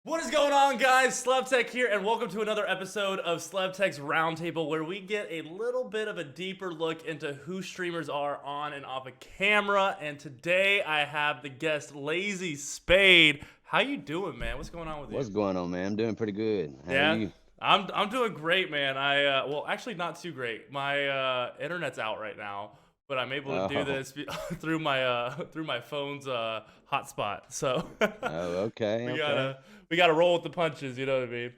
What is going on, guys? Slevtek here, and welcome to another episode of Slevtek's Roundtable, where we get a little bit of a deeper look into who streamers are on and off of camera. And today I have the guest Lazy Spade. How you doing, man? What's going on with you? What's going on, man? I'm doing pretty good. How are Yeah, you? I'm doing great, man. Well, actually not too great. My internet's out right now, but I'm able to do Oh, this through my phone's hotspot. So oh, okay, we okay. gotta roll with the punches. You know what I mean?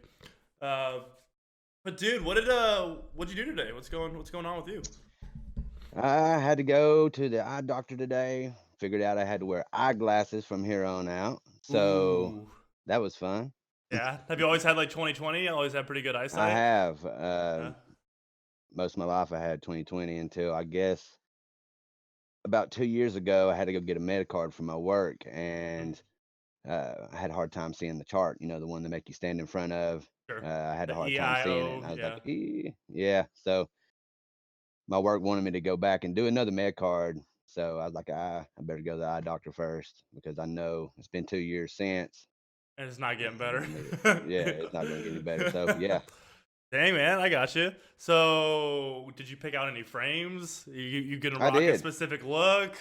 Uh, but dude, what'd you do today? What's going on with you? I had to go to the eye doctor today. Figured out I had to wear eyeglasses from here on out. So Ooh, that was fun. yeah. Have you always had like 20/20? Always had pretty good I eyesight. have. Yeah. Most of my life I had 20/20 until I guess about 2 years ago I had to go get a med card for my work Mm, and I had a hard time seeing the chart, the one that make you stand in front of. sure. I had a The hard time seeing it. EIO. And I was Yeah. like, yeah. So my work wanted me to go back and do another med card. So I was like, I better go to the eye doctor first because I know it's been 2 years since. And it's not getting And better. yeah, it's not going to get any better. So yeah, Dang, man, I got you. So, did you pick out any frames? You gonna I rock a did. specific look?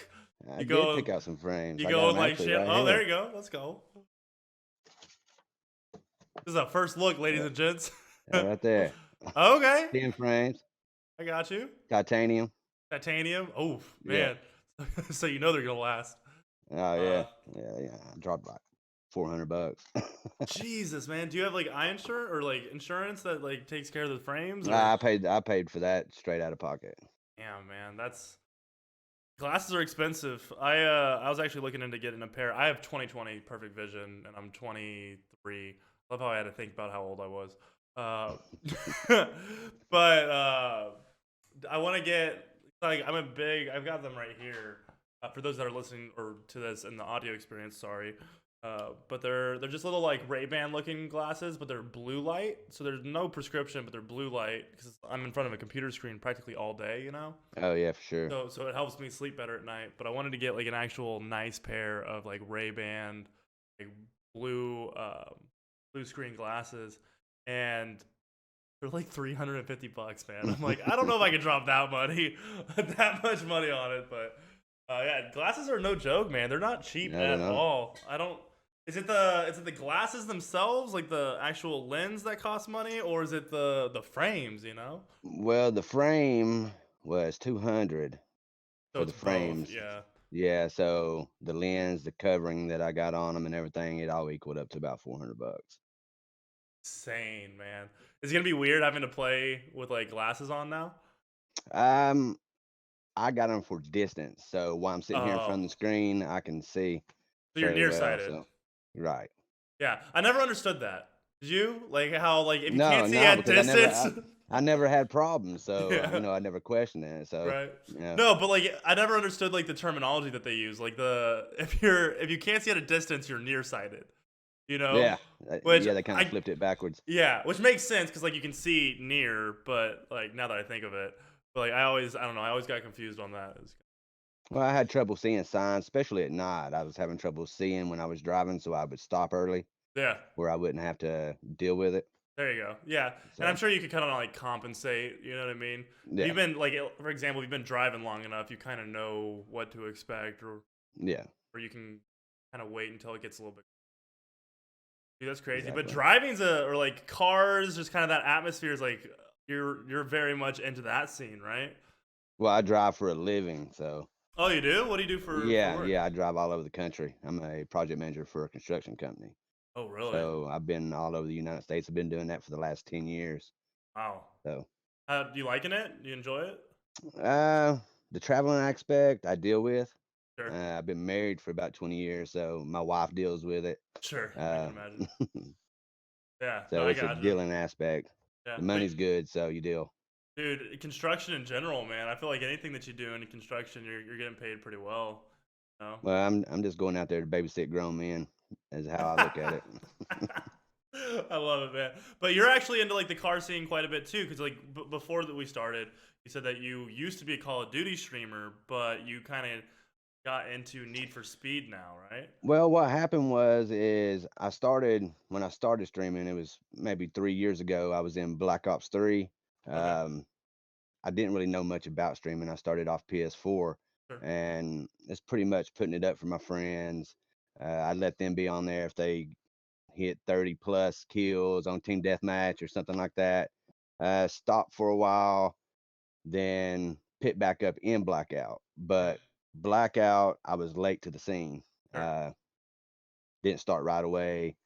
I You did go, pick out some frames. you I got go them like actually shit. right Oh, there here. you go. Let's go. This is a first look, ladies Yeah, and gents. right there. Okay, 10 frames, I got you. titanium. Titanium. Oh Yeah. man, so you know they're gonna last. Oh Uh, yeah. Yeah. I dropped like $400. Jesus, man, do you have like eye insurance or like insurance that like takes care of the frames or? I paid for that straight out of pocket. Yeah, man, that's glasses are expensive. I was actually looking into getting a pair. I have 20/20 perfect vision, and I'm 23. Love how I had to think about how old I was. But I want to get like I've got them right here. For those that are listening or to this in the audio experience, sorry. But they're just little like Ray-Ban looking glasses, but they're blue light. So there's no prescription, but they're blue light because I'm in front of a computer screen practically all day, you know. Oh yeah, for sure. So it helps me sleep better at night. But I wanted to get like an actual nice pair of like Ray-Ban, like blue blue screen glasses, and they're like $350, man. I'm like, I don't know if I can drop that money, that much money on it, but yeah, glasses are no joke, man. They're not cheap I don't at know. all. I don't. Is it the glasses themselves, like the actual lens that costs money, or is it the frames? You know, Well, the frame was 200 so for it's the both. frames. Yeah. Yeah, so the lens, the covering that I got on them and everything, it all equaled up to about $400. Insane, man. Is it gonna be weird having to play with like glasses on now? Um, I got them for distance, so while I'm sitting here in Oh, front of the screen, I can see so you're fairly well. nearsighted. So, right. Yeah, I never understood that. Did you? Like how like if you can't No, see no, at because I never, distance? I never had problems, so Yeah, I never questioned it. So, right. you know, No, but like I never understood like the terminology that they use. Like the if you can't see at a distance, you're nearsighted. You know, yeah, which yeah, they kind of I flipped it backwards. yeah, which makes sense because like you can see near, but like now that I think of it, but like I don't know, I always got confused on that. Well, I had trouble seeing signs, especially at night. I was having trouble seeing when I was driving, so I would stop early Yeah. where I wouldn't have to deal with it. There you go. Yeah, and I'm So, sure you could kind of like compensate. You know what I mean? If you've yeah, been like, for example, if you've been driving long enough, you kind of know what to expect, yeah, or you can kind of wait until it gets a little bit. Dude, that's crazy. But exactly. driving's or like cars, just kind of that atmosphere is like you're very much into that scene, right? Well, I drive for a living, so Oh, you do? What do you do for yeah, work? yeah, I drive all over the country. I'm a project manager for a construction company. Oh, really? So I've been all over the United States. I've been doing that for the last 10 years. Wow. So, Do you liking it? Do you enjoy it? uh, the traveling aspect I deal with. Sure. I've been married for about 20 years, so my wife deals with it. Sure. I can Uh, imagine. Yeah. No, so I it's a got you. dealing aspect. Yeah. The But money's good, so you deal. dude, construction in general, man. I feel like anything that you do in construction, you're getting paid pretty well. You know? Well, I'm just going out there to babysit grown men, is how I look at it. I love it, man. But you're actually into like the car scene quite a bit too, because like before that we started, you said that you used to be a Call of Duty streamer, but you kind of got into Need for Speed now, right? Well, what happened was is I started when I started streaming, it was maybe 3 years ago. I was in Black Ops 3. Okay, Um, I didn't really know much about streaming. I started off PS4, sure, and it's pretty much putting it up for my friends. I let them be on there if they hit 30 plus kills on team deathmatch or something like that. Stopped for a while, then picked back up in Blackout. okay, But Blackout, I was late to the scene. sure, Didn't start right away.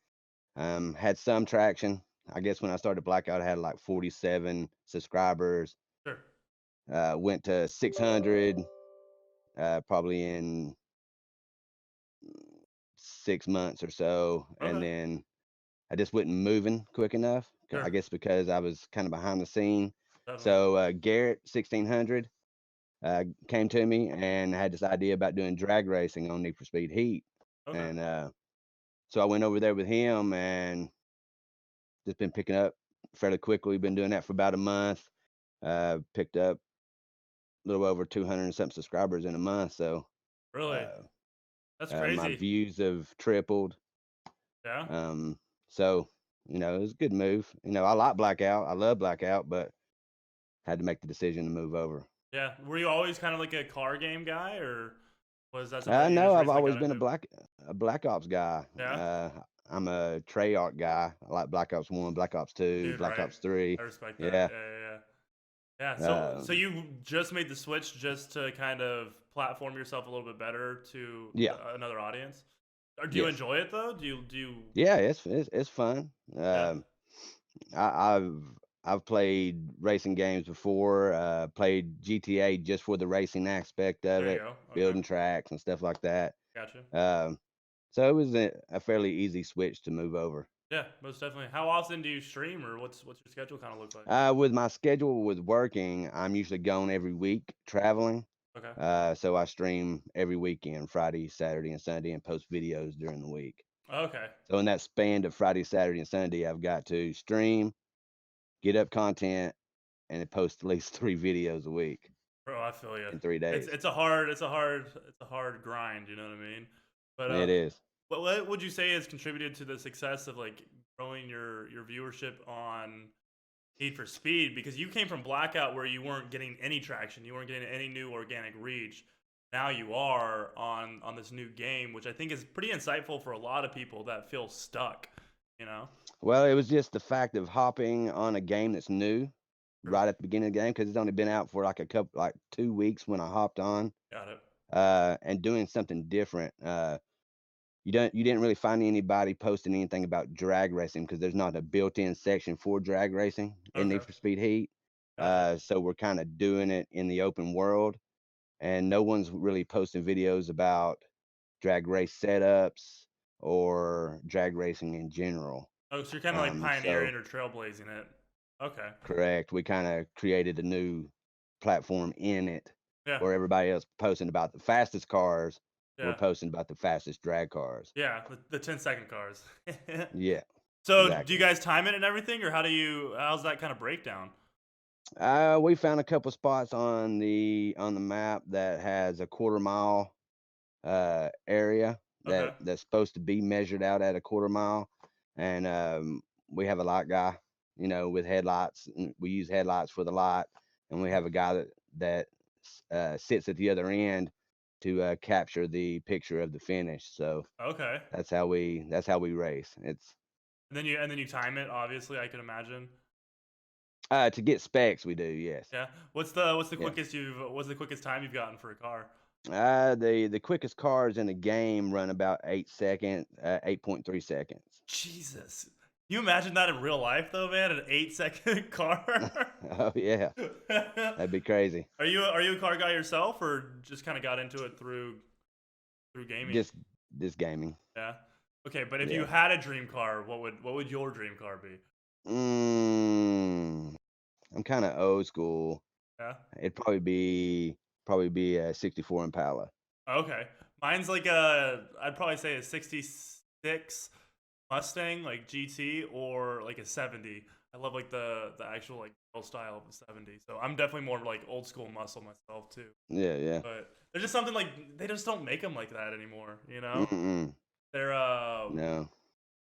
Had some traction. I guess when I started Blackout, I had like 47 subscribers. sure. Went to 600 probably in 6 months or so, and Okay, then I just wasn't moving quick enough. I sure, guess because I was kind of behind the scene. definitely. So Garrett 1600 came to me and had this idea about doing drag racing on Need for Speed Heat, Okay, and so I went over there with him and just been picking up fairly quickly. Been doing that for about a month. Picked up a little over 200 and something subscribers in a month. So really? uh, That's my crazy. views have tripled. Yeah, Um, so it was a good move. I like Blackout. I love Blackout, but had to make the decision to move over. yeah. Were you always kind of like a car game guy, or was that something that you No, just I've recently always got been into? a Black Ops guy. Yeah, I'm a Treyarch guy. I like Black Ops 1, Black Ops 2, dude, Black right? Ops 3. I respect that. Yeah. Yeah, yeah, yeah. Yeah, so Um, you just made the switch just to kind of platform yourself a little bit better to yeah. another audience. Or do you Yes. enjoy it though? Do you? Yeah, it's fun. Yeah, I've played racing games before. Played GTA just for the racing aspect of there you it, go. Okay, building tracks and stuff like that. gotcha. Um, so it was a fairly easy switch to move over. Yeah, most definitely. How often do you stream, or what's your schedule kind of look like? With my schedule with working, I'm usually gone every week traveling. Okay, So I stream every weekend, Friday, Saturday, and Sunday, and post videos during the week. okay, So in that span of Friday, Saturday, and Sunday, I've got to stream, get up content, and then post at least 3 videos a week bro, I feel you. in 3 days. It's a hard grind. You know what I mean? But It is. what would you say has contributed to the success of like growing your viewership on Need for Speed? Because you came from Blackout where you weren't getting any traction, you weren't getting any new organic reach. Now you are on this new game, which I think is pretty insightful for a lot of people that feel stuck. You know? Well, it was just the fact of hopping on a game that's new True. right at the beginning of the game because it's only been out for like 2 weeks when I hopped on, Got it. and doing something different. You didn't really find anybody posting anything about drag racing because there's not a built-in section for drag racing in Okay. Need for Speed Heat. Gotcha. So we're kind of doing it in the open world, and no one's really posting videos about drag race setups or drag racing in general. Oh, so you're kind of like So pioneering or trailblazing it. Okay. correct, we kind of created a new platform in it Yeah. where everybody else posting about the fastest cars. We're Yeah. posting about the fastest drag cars. Yeah. The 10-second cars. Yeah, So do you exactly. guys time it and everything, or how's that kind of breakdown? We found a couple spots on the map that has a quarter mile area Okay. that's supposed to be measured out at a quarter mile, and we have a light guy, with headlights. And we use headlights for the light, and we have a guy that sits at the other end to capture the picture of the finish. So Okay. that's how we race. It's And then you time it. Obviously, I can imagine. to get specs. We do, yes. Yeah. What's the Yeah. quickest time you've gotten for a car? The quickest cars in the game run about 8 seconds, 8.3 seconds. Jesus. Can you imagine that in real life though, man? An 8-second car. Oh yeah, that'd be crazy. Are you a car guy yourself, or just kind of got into it through gaming? Just this gaming. Yeah. Okay, but if you Yeah. had a dream car, what would your dream car be? Mm, I'm kind of old school. Yeah. It'd probably be a '64 Impala. Okay. Mine's like I'd probably say a 66 Mustang, like GT, or like a 70. I love like the actual like barrel style of the 70. So I'm definitely more like old school muscle myself too. Yeah, yeah. But there's just something like they just don't make them like that anymore. You know, Mm-mm. they're No.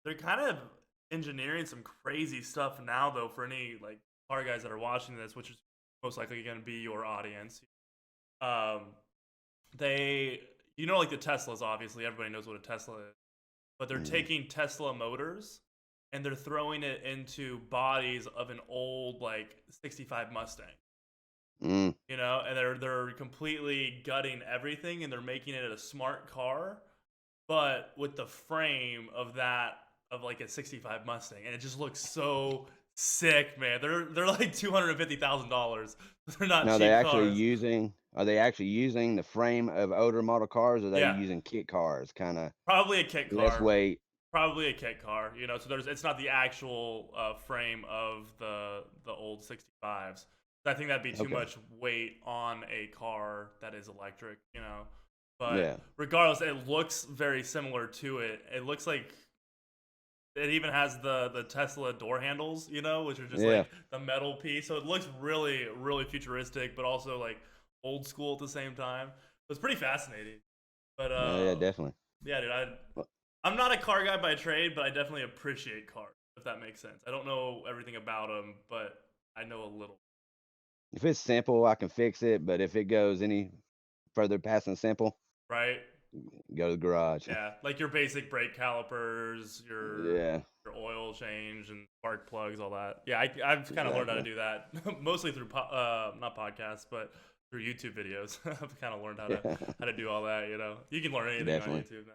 they're kind of engineering some crazy stuff now though for any like car guys that are watching this, which is most likely going to be your audience. Um, they like the Teslas, obviously everybody knows what a Tesla is, but they're Mm. taking Tesla motors and they're throwing it into bodies of an old like 65 Mustang. Mm. And they're completely gutting everything and they're making it a smart car, but with the frame of like a 65 Mustang, and it just looks so sick, man. They're like $250,000. They're not Now, cheap cars. are they actually using the frame of older model cars, or are they Yeah, using kit cars, kind of probably a kit less car. weight? Probably a kit car. So it's not the actual frame of the old 65s. I think that'd be too Okay. much weight on a car that is electric. But Yeah. regardless, it looks very similar to it. It looks like it even has the Tesla door handles, which are just Yeah. like the metal piece. So it looks really, really futuristic, but also like old school at the same time. So it's pretty fascinating. But Yeah, definitely. yeah, dude, Well, I'm not a car guy by trade, but I definitely appreciate cars, if that makes sense. I don't know everything about them, but I know a little. if it's simple, I can fix it, but if it goes any further past than simple, Right? go to the garage. Yeah, like your basic brake calipers, your Yeah, your oil change and spark plugs, all that. Yeah, I've kind of learned how to exactly. do that, mostly through not podcasts, but through YouTube videos. I've kind of learned Yeah, how to do all that. You can learn anything on definitely. YouTube now.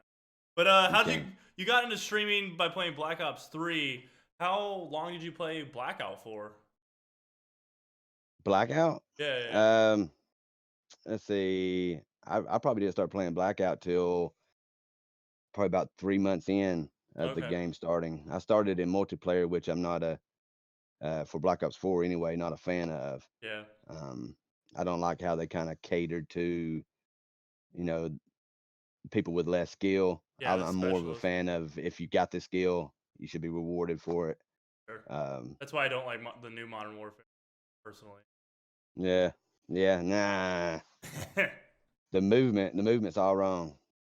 But You how'd can. you got into streaming by playing Black Ops 3? How long did you play Blackout for? Blackout? Yeah, yeah, yeah. Um, let's see. I probably didn't start playing Blackout till probably about 3 months in of the Okay. game starting. I started in multiplayer, which I'm not for Black Ops 4 anyway, not a fan of. Yeah. Um, I don't like how they kind of catered to, you know, people with less skill. Yeah, the I'm more of a specialist. fan of if you got the skill, you should be rewarded for it. Sure. Um, That's why I don't like the new Modern Warfare personally. yeah, yeah, nah. The movement's all wrong.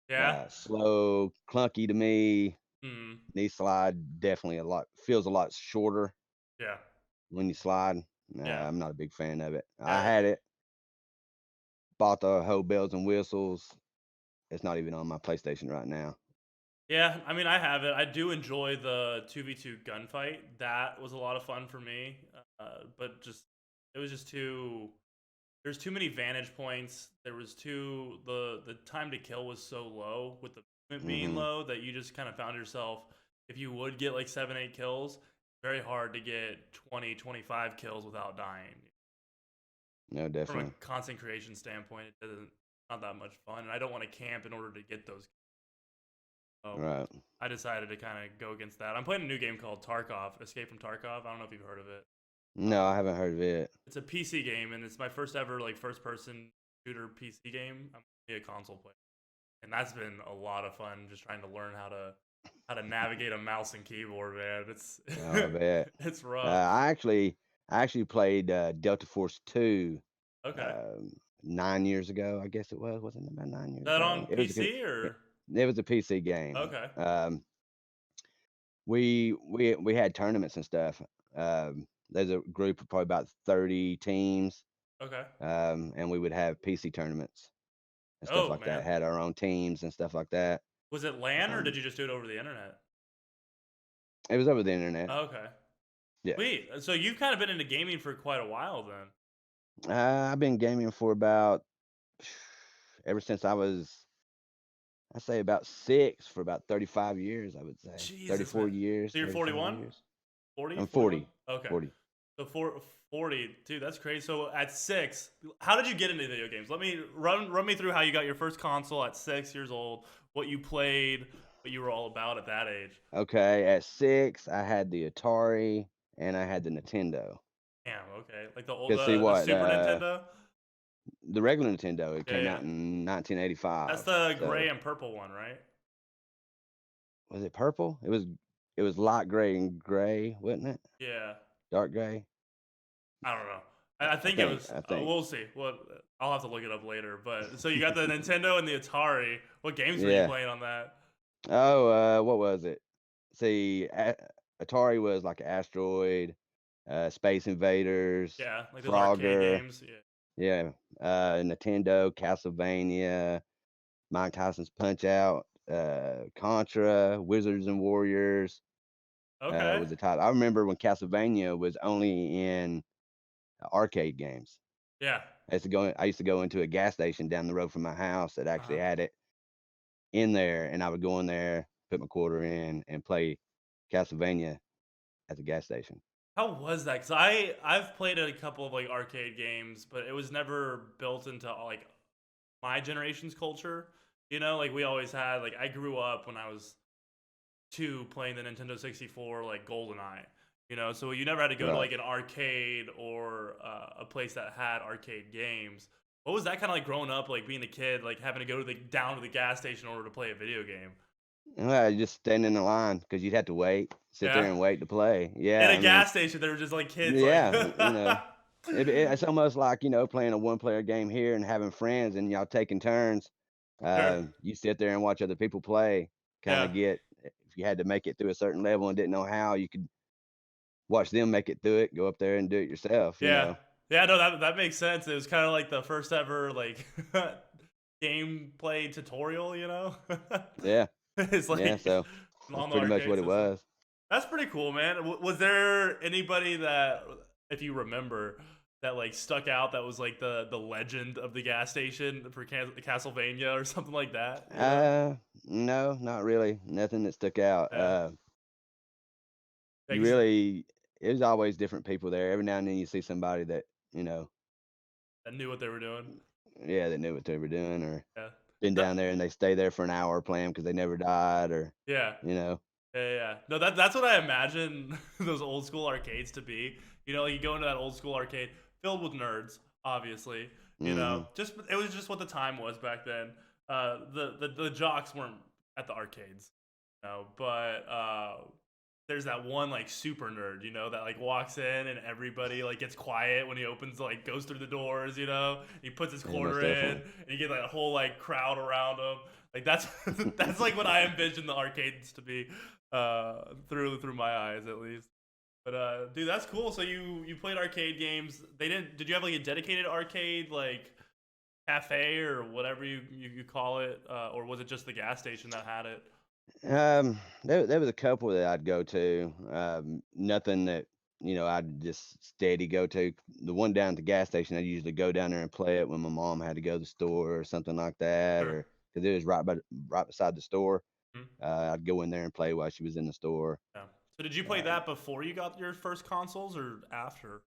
Yeah. Slow, clunky to me. Hmm. Knee slide definitely feels a lot shorter Yeah. when you slide. Yeah. I'm not a big fan of it. I Yeah. had it, bought the whole bells and whistles. It's not even on my PlayStation right now. Yeah, I mean, I have it. I do enjoy the 2v2 gunfight. That was a lot of fun for me. But it was just there's too many vantage points. There was the time to kill was so low with the movement being Hmm. low that you just kind of found yourself, if you would get like 7, 8 kills, very hard to get 20, 25 kills without dying. No, From a definitely. content creation standpoint, it doesn't not that much fun, and I don't want to camp in order to get those. So Right. I decided to kind of go against that. I'm playing a new game called Tarkov, Escape from Tarkov. I don't know if you've heard of it. No, Um, I haven't heard of it. it's a PC game, and it's my first ever like first person shooter PC game. I'm a console player, and that's been a lot of fun. Just trying to learn how to navigate a mouse and keyboard, man. It's Oh, I bet. it's Uh, rough. I actually, I actually played Delta Force 2 Okay, um, 9 years ago. I guess it was. Wasn't it about 9 years that ago? on PC It, or it was a PC game. okay, We had tournaments and stuff. There's a group of probably about 30 teams, okay. and we would have PC tournaments and stuff Oh like that. man, Had our own teams and stuff like that. was it LAN or did Um, you just do it over the internet? it was over the internet. Okay. Yeah. Sweet. So you've kind of been into gaming for quite a while then. I've been gaming for about ever since I say about 6 for about 35 years, I would say. Jesus, 34 man. years, So you're 35 41? years. 40? I'm 41? 40. Okay. 40. So 40, dude, that's crazy. So at 6, how did you get into video games? Let me run me through how you got your first console at 6 years old, what you played, what you were all about at that age. Okay, at 6, I had the Atari and I had the Nintendo. Damn, okay. Like the old Cause see the what, Super Nintendo? the regular Nintendo, it Yeah, came yeah. out in That's 1985. the gray So and purple one, right? was it purple? It was light gray and gray, wasn't it? Yeah. dark gray. I don't know. I I think it think. was. I think. We'll see. Well, I'll have to look it up later. But so you got the Nintendo and the Atari. What games were you Yeah. playing on that? Oh, what was it? See, Atari was like Asteroid, Space Invaders, Yeah, like those arcade Frogger. games. Yeah. Yeah. Nintendo, Castlevania, Mike Tyson's Punch Out, Contra, Wizards and Warriors. Okay. Was the title. I remember when Castlevania was only in arcade games. Yeah. I used to go into a gas station down the road from my house that Uh actually huh. had it in there, and I would go in there, put my quarter in, and play Castlevania at the gas station. How was that? Cause I've played a couple of like arcade games, but it was never built into like my generation's culture. You know, like we always had like I grew up when I was two playing the Nintendo 64 like GoldenEye. You know, so you never had to go to Right. like an arcade or a place that had arcade games. What was that kind of like growing up, like being a kid, like having to go to the down to the gas station in order to play a video game? Well, just stand in the line because you'd have to wait, sit there Yeah, and wait to play. in Yeah, a I mean, gas station, they were just like kids, like yeah, it's almost like playing a one-player game here and having friends and y'all taking turns. sure, You sit there and watch other people play. Kind yeah. of get if you had to make it through a certain level and didn't know how, you could watch them make it through it, go up there and do it yourself. Yeah. Yeah, no, that makes sense. It was kind of like the first ever like gameplay tutorial, you know? Yeah, It's yeah. like So that's on the pretty much arcade what it system. was. That's pretty cool, man. Was there anybody that, if you remember, that like stuck out that was like the legend of the gas station for Castlevania or something like that? You know? No, not really. Nothing that stuck out. Yeah. You Like, really, it was always different people there. Every now and then you see somebody that, you know, I knew what they were doing. yeah, that knew what they were doing or Yeah. been No, down there and they stay there for an hour playing because they never died or, yeah. you know, Yeah. No, that's what I imagine those old school arcades to be. You know, like you go into that old school arcade filled with nerds, obviously. You know, hmm just it was just what the time was back then. The jocks weren't at the arcades, you know, but there's that one like super nerd, you know, that like walks in and everybody like gets quiet when he opens like goes through the doors, you know. He puts his yeah, most quarter in definitely. and you get like a whole like crowd around him. Like that's that's like what I envision the arcades to be through my eyes at least. But dude, that's cool. So you played arcade games. They didn't did you have like a dedicated arcade like cafe or whatever you call it or was it just the gas station that had it? There was a couple that I'd go to. Nothing that, I'd just steady go to. The one down at the gas station, I'd usually go down there and play it when my mom had to go to the store or something like that, Sure. or because it was right beside the store. Mhm. I'd go in there and play while she was in the store. Yeah. So did you play Um, that before you got your first consoles or after?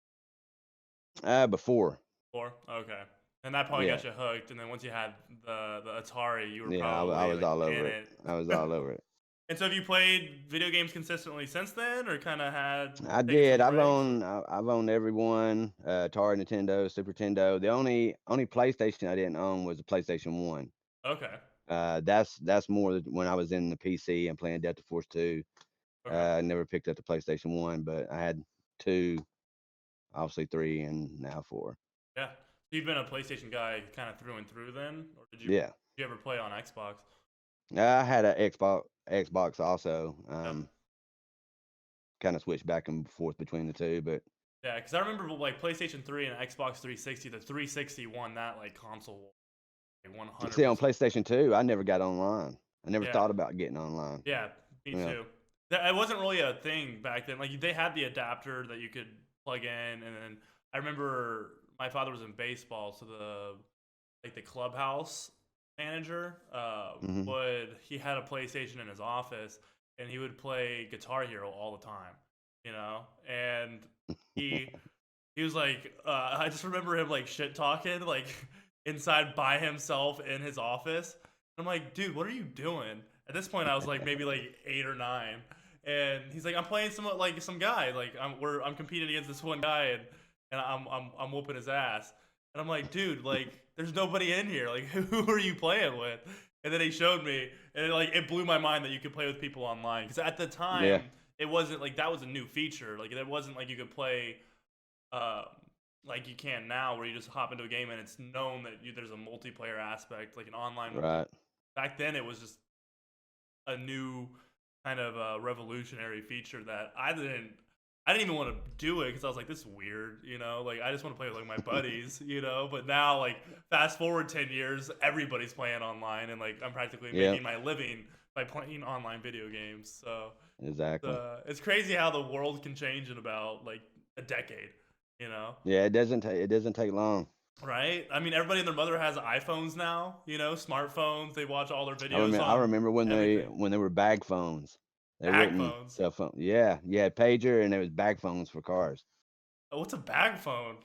Before, Before? Okay. And that probably yeah, got you hooked. And then once you had the Atari, you were yeah, I probably was like all in over it. it. I was all over it. And so have you played video games consistently since then, or kind of had I taken did. some breaks? Or I've owned every one. Atari, Nintendo, Super Nintendo. The only PlayStation I didn't own was the PlayStation One. okay, That's more when I was in the PC and playing Delta Force 2. okay, I never picked up the PlayStation 1, but I had 2, obviously 3, and now 4. yeah. So you've been a PlayStation guy kind of through and through then, or Yeah. did you ever play on Xbox? I had a Xbox also. Yeah, Kind of switched back and forth between the two, but yeah. Because I remember like PlayStation 3 and Xbox 360. The 360 won that like console war, like see, on 100%. PlayStation 2, I never got online. I never Yeah, thought about getting online. yeah. Me You know. too. It wasn't really a thing back then. Like they had the adapter that you could plug in, and then I remember my father was in baseball, so the clubhouse manager hmm would he had a PlayStation in his office, and he would play Guitar Hero all the time, you know, and he he was like, I just remember him like shit talking like inside by himself in his office. I'm like, dude, what are you doing? At this point, I was like maybe like 8 or 9, and he's like, I'm playing some guy, like I'm competing against this one guy, and I'm whooping his ass, and I'm like, dude, like there's nobody in here, like who are you playing with? And then he showed me, and it blew my mind that you could play with people online because at the time Yeah. it wasn't like that was a new feature. Like it wasn't like you could play uh, like you can now, where you just hop into a game and it's known that there's a multiplayer aspect, like an online multiplayer. Right. Back then, it was just a new kind of revolutionary feature that I didn't even want to do it because I was like, this is weird, you know. Like I just want to play with like my buddies, you know. But now, like fast forward 10 years, everybody's playing online, and like I'm practically Yep. making my living by playing online video games. So Exactly. it's crazy how the world can change in about like a decade, you know. Yeah, it doesn't take long. Right? I mean, everybody and their mother has iPhones now, you know, smartphones. They watch all their I videos remember I on remember everything. when they were bag phones. They Bag weren't phones. cell phone. Yeah, you had pager and there was bag phones for cars. Oh, what's a bag phone?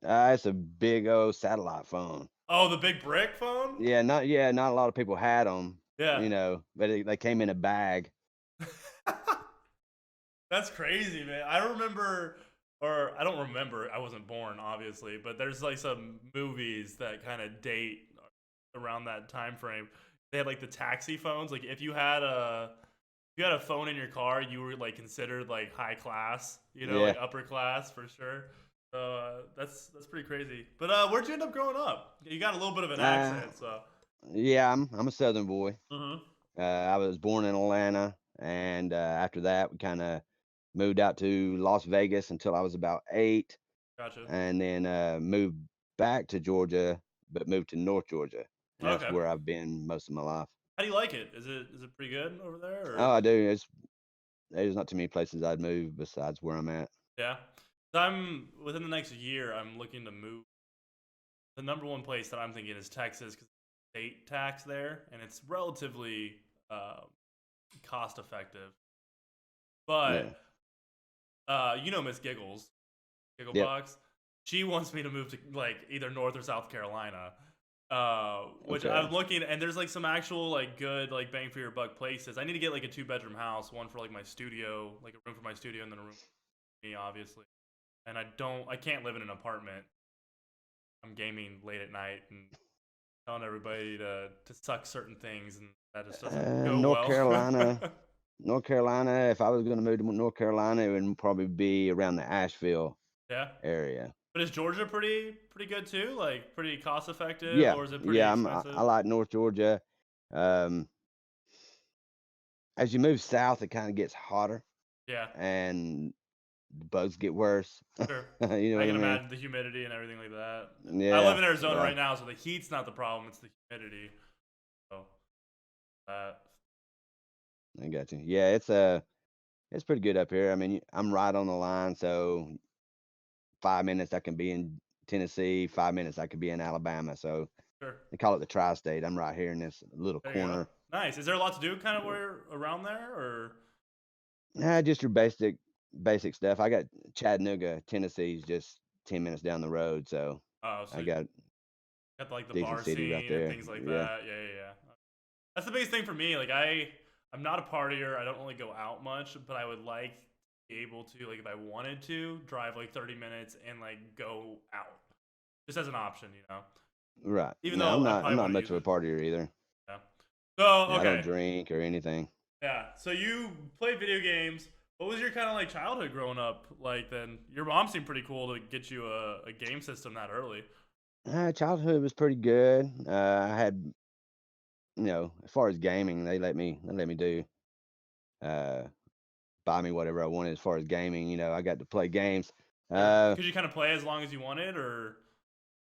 It's a big old satellite phone. Oh, the big brick phone? Not a lot of people had them, Yeah. but they came in a bag. That's crazy, man. I remember, or I don't remember, I wasn't born, obviously, but there's like some movies that kind of date around that time frame. They had like the taxi phones. Like if you had a phone in your car, you were like considered like high class, you know, Yeah. like upper class for sure. So that's pretty crazy. But where'd you end up growing up? You got a little bit of an Uh, accent, so. yeah, I'm a Southern boy. Mm-hmm. I was born in Atlanta, and after that, we kind of moved out to Las Vegas until I was about 8, Gotcha. and then moved back to Georgia, but moved to North Georgia, and that's Okay. where I've been most of my life. How do you like it? Is it pretty good over there, Oh, or? I do. There's not too many places I'd move besides where I'm at. Yeah. So I'm within the next year. I'm looking to move. The number one place that I'm thinking is Texas because state tax there, and it's relatively uh, cost effective. Yeah. But you know Miss Giggles, Yep. Gigglebox. She wants me to move to like either North or South Carolina. Which Okay. I'm looking, and there's like some actual like good like bang for your buck places. I need to get like a 2 bedroom house, one for like my studio, like a room for my studio, and then a room for me, obviously. And I can't live in an apartment. I'm gaming late at night and telling everybody to suck certain things, and that just doesn't go North well. Carolina. North Carolina. If I was going to move to North Carolina, it would probably be around the Asheville Yeah, area. but is Georgia pretty good too? Like pretty cost effective, Yeah, or is it pretty yeah. I expensive? like North Georgia. Um, as you move south, it kind of gets hotter Yeah, and the bugs get worse. sure. You know I what I can mean? imagine the humidity and everything like that. I live Yeah, in Arizona yeah. right now, so the heat's not the problem; it's the humidity. So that. I got you. Yeah, it's pretty good up here. I mean, I'm right on the line, so 5 minutes I can be in Tennessee, 5 minutes I could be in Alabama. So Sure. they call it the tri-state. I'm right here in this little There you go. corner. Nice. Is there a lot to do kind of where around there or? Just your basic stuff. I got Chattanooga, Tennessee's just 10 minutes down the road, so Oh, so I you got got like the decent bar city right scene and there. things like Yeah. that. Yeah, yeah, yeah. That's the biggest thing for me. Like I'm not a partier. I don't really go out much, but I would like to be able to, like if I wanted to, drive like 30 minutes and like go out. Just as an option, you know. Right. Even No, though I I'm probably not wouldn't much use of a it. partier either. Yeah. So, Yeah, I don't okay. drink or anything. Yeah. So you play video games. What was your kind of like childhood growing up like then? Your mom seemed pretty cool to get you a game system that early. Childhood was pretty good. I had, as far as gaming, they let me do uh buy me whatever I wanted as far as gaming. I got to play games. Sure. Uh Could you kind of play as long as you wanted, or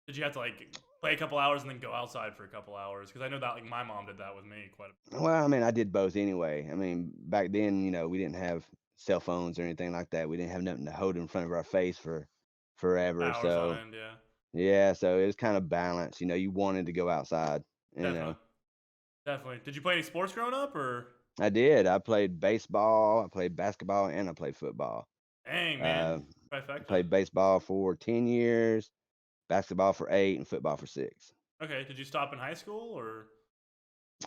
did you have to like play a couple hours and then go outside for a couple hours? Because I know that like my mom did that with me quite a well, I mean, I did both anyway. I mean, back then, we didn't have cell phones or anything like that. We didn't have nothing to hold in front of our face for forever. hours on So, end. Yeah, yeah, so it was kind of balanced. You wanted to go outside, definitely, definitely. Did you play any sports growing up, or I did. I played baseball, I played basketball, and I played football. dang man, Uh, trifecta? played baseball for 10 years, basketball for 8, and football for 6. Okay, did you stop in high school or?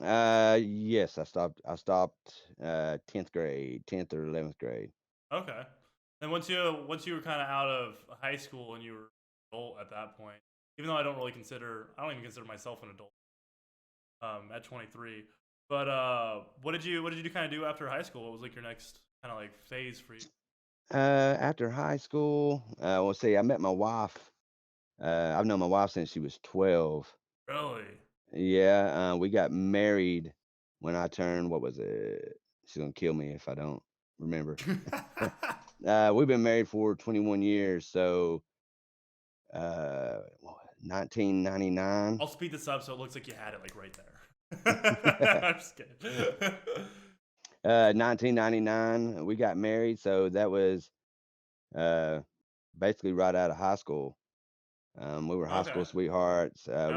Yes, I stopped 10th grade, 10th or 11th grade. Okay, and once you were kind of out of high school and you were adult at that point, even though I don't even consider myself an adult at 23. But what did you kind of do after high school? What was like your next kind of like phase for you? After high school, well, see, I met my wife. I've known my wife since she was 12. Really? Yeah, we got married when I turned, what was it? She's gonna kill me if I don't remember. We've been married for 21 years, so 1999. I'll speed this up so it looks like you had it like right there. I'm just kidding. 1999, we got married, so that was uh, basically right out of high school. We were high Okay, school sweethearts. gotcha.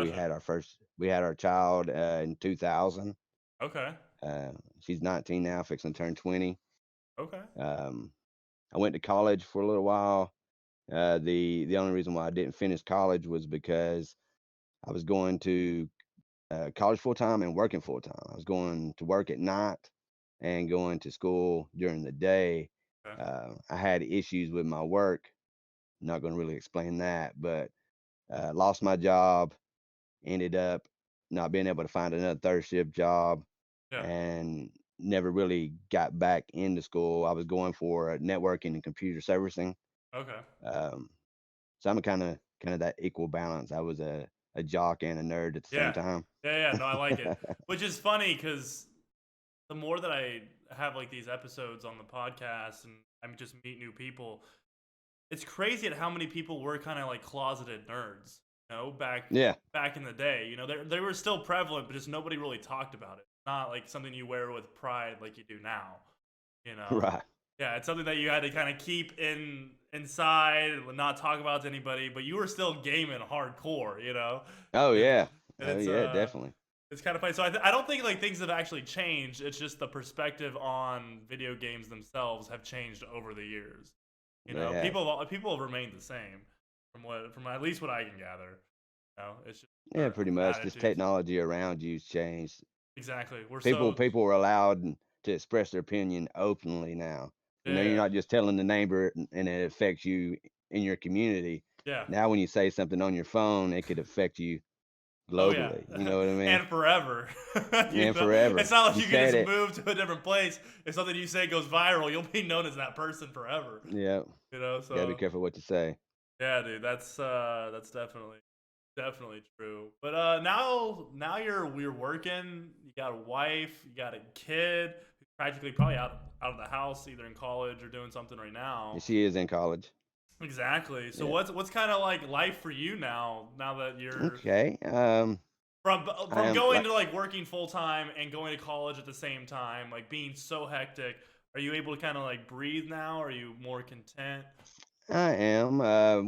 We had our child in 2000. Okay, Uh, she's 19 now, fixing to turn 20. okay, Um, I went to college for a little while. The only reason why I didn't finish college was because I was going to college full time and working full time. I was going to work at night and going to school during the day. okay. I had issues with my work. Not going to really explain that, but lost my job. Ended up not being able to find another third shift job, Yeah, and never really got back into school. I was going for networking and computer servicing. okay. Um, so I'm kind of that equal balance. I was a jock and a nerd at the same Yeah, time. yeah. No, I like it. Which is funny because the more that I have like these episodes on the podcast and I just meet new people, it's crazy at how many people were kind of like closeted nerds. You know, Yeah, back in the day, you know, they were still prevalent, but just nobody really talked about it. Not like something you wear with pride like you do now. You know, right. yeah, it's something that you had to kind of keep inside and not talk about to anybody, but you were still gaming hardcore. You know, Oh and yeah. and Oh yeah, definitely. it's kind of funny. So I don't think like things have actually changed. It's just the perspective on video games themselves have changed over the years. You They know, have. people have remained the same from at least what I can gather. You know, it's just Yeah, pretty much. Just attitudes. technology around you's changed. Exactly. We're People so people are allowed to express their opinion openly now. You're yeah, not just telling the neighbor and it affects you in your community. yeah. Now when you say something on your phone, it could affect you Oh yeah, globally. You know what I mean? and forever. You And know, forever. it's not like You you can said just it. move to a different place. If something you say goes viral, you'll be known as that person forever. Yeah. You know, Gotta be so careful what you say. yeah, dude, that's definitely true. But now you're working. You got a wife. You got a kid who's practically probably out of the house, either in college or doing something right And now. she is in college. Exactly. So Yeah. what's kind of like life for you now? Now that you're Okay. I from am going like to like working full time and going to college at the same time, like being so hectic. Are you able to kind of like breathe now? Are you more content? I am.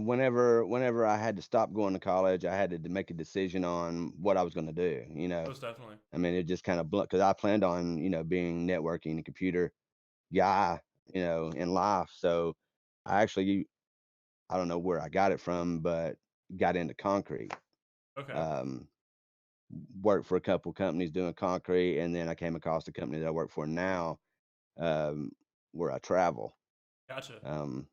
Whenever I had to stop going to college, I had to make a decision on what I was going to do. Most definitely. I mean, it just kind of because I planned on being networking and computer guy, in life. So I actually I don't know where I got it from, but got into concrete. Okay. Um, Worked for a couple companies doing concrete, and then I came across the company that I work for now, um, where I travel. Gotcha. Um,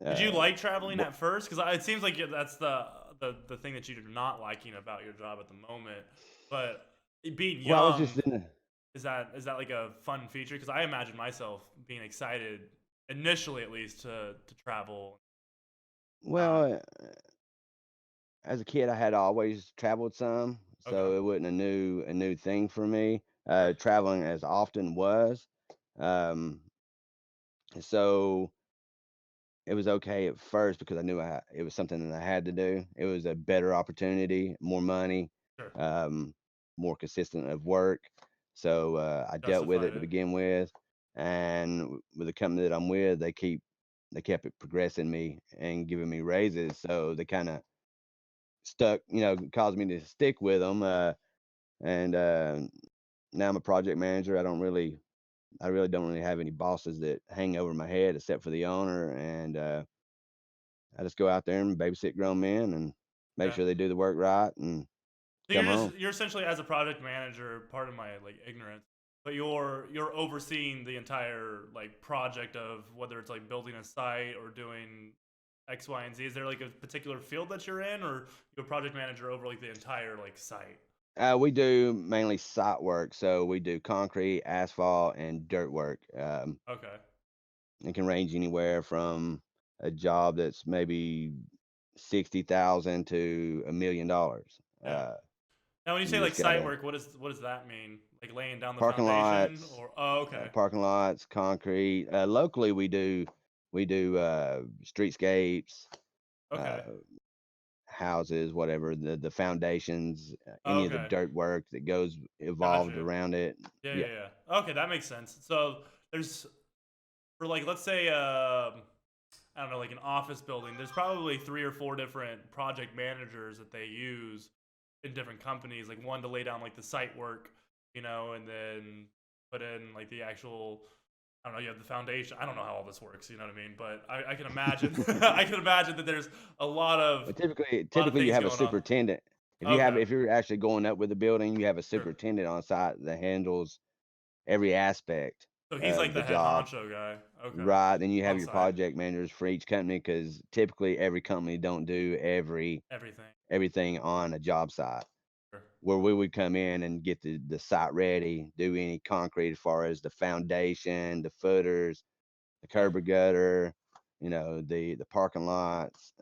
Did you uh, like traveling wo- at first? Because it seems like that's the thing that you're not liking about your job at the moment. But being well, I was just young, in the is that like a fun feature? Because I imagine myself being excited initially, at least, to travel. Uh, well, as a kid, I had always traveled some, okay, so it wasn't a new thing for me. sure, Traveling as often was, um, so it was okay at first because I knew it was something that I had to do. It was a better opportunity, more money, sure, um, more consistent of work. So I dealt with it justified to it. begin with, and with the company that I'm with, they kept it progressing me and giving me raises. So they kind of stuck, caused me to stick with them. And Now I'm a project manager. I really don't really have any bosses that hang over my head except for the owner. And I just go out there and babysit grown men and make Yeah. sure they do the work right and So come home. you're essentially as a project manager, pardon my like ignorance, but you're overseeing the entire like project of whether it's like building a site or doing X, Y, and Z. Is there like a particular field that you're in, or you're a project manager over like the entire like site? We do mainly site work, so we do concrete, asphalt, and dirt work. Okay. It can range anywhere from a job that's maybe 60,000 to $1 million. Yeah. Now, when you You say like just site gotta work, what does that mean? Like laying down the parking foundation, lots, or oh, okay, concrete. Locally, we do streetscapes, uh, okay, houses, whatever the foundations, any of the okay, dirt work that goes evolved gotcha. around it. Yeah, Yeah, yeah, yeah. Okay, that makes sense. So there's for like let's say I don't know, like an office building. There's probably 3 or 4 different project managers that they use in different companies. Like one to lay down like the site work, and then put in like the actual. I don't know. You have the foundation. I don't know how all this works. You know what I mean? But I can imagine. I can imagine that there's a lot of but typically, a lot of you things have a going on. superintendent. Okay, If you're actually going up with the building, you have a sure. superintendent on site that handles every aspect So he's like of the the head job. honcho guy. Okay, Right, then you have on your site, project managers for each company because typically every company don't do everything. everything on a job site. Sure. Where we would come in and get the site ready, do any concrete as far as the foundation, the footers, the Yeah. curb and gutter, the parking lots,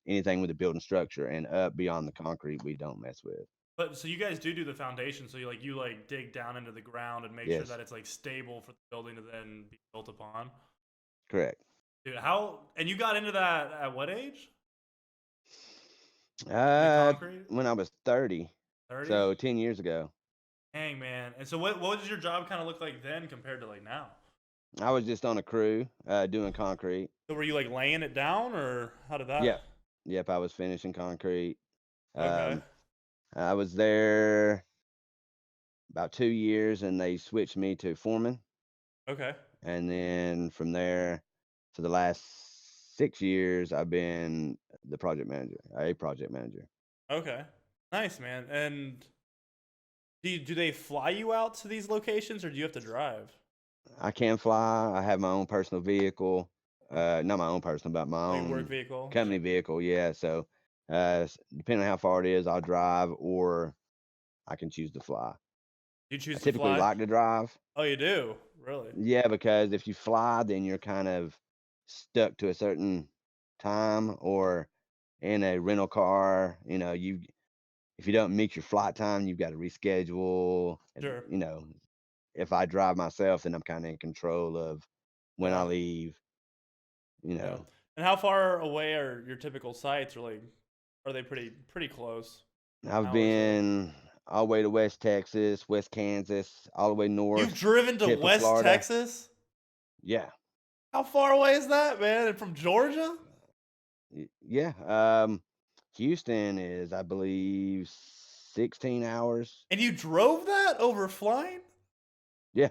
anything with the building structure and up beyond the concrete we don't mess with. But so you guys do the foundation. So you dig down into the ground and make sure Yes, that it's like stable for the building to then be built upon. correct. Dude, and you got into that at what age? The Uh, concrete? when I was 30, 30? so 10 years ago, Dang, man. And so what does your job kind of look like then compared to like now? I was just on a crew, doing concrete. So were you like laying it down, or how did that? Yep. Yep, I was finishing concrete. Okay. Um, I was there about 2 years and they switched me to foreman. Okay. And then from there, for the last 6 years, I've been a project manager. Okay. Nice, man. And do they fly you out to these locations, or do you have to drive? I can fly. I have my own personal vehicle. Not my own personal, but my Like work own vehicle? Yeah. company vehicle. Yeah. So, depending on how far it is, I'll drive or I can choose to fly. You I choose to typically fly? like to drive. Oh, you do? Really? Yeah, because if you fly, then you're kind of stuck to a certain time or in a rental car, if you don't meet your flight time, you've got to reschedule. And, Sure. if I drive myself, then I'm kind of in control of when I Yeah. leave, you Yeah. know. And how far away are your typical sites, or like are they pretty close? An I've hour or so? been all the way to West Texas, West Kansas, all the way You've north, driven to tip of West Florida. Texas? Yeah. How far away is that, man? And from Georgia? Yeah. Houston is, I believe, 16 hours. And you drove that over flying? Yeah.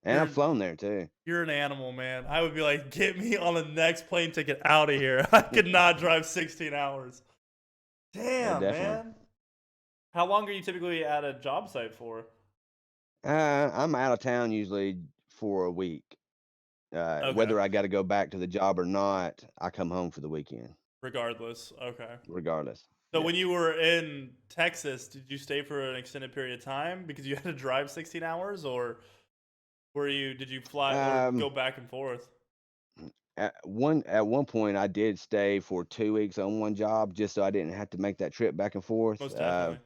And I've You're flown there too. you're an animal, man. I would be like, get me on the next plane ticket out of here. I could not drive 16 hours. Damn, Definitely. man. How long are you typically at a job site for? I'm out of town usually for a week. Okay. Whether I got to go back to the job or not, I come home for the weekend, Regardless. Okay. regardless. So Yeah. when you were in Texas, did you stay for an extended period of time because you had to drive 16 hours, or did you fly or Um, go back and forth? at one point, I did stay for 2 weeks on one job just so I didn't have to make that trip back and forth. Most definitely.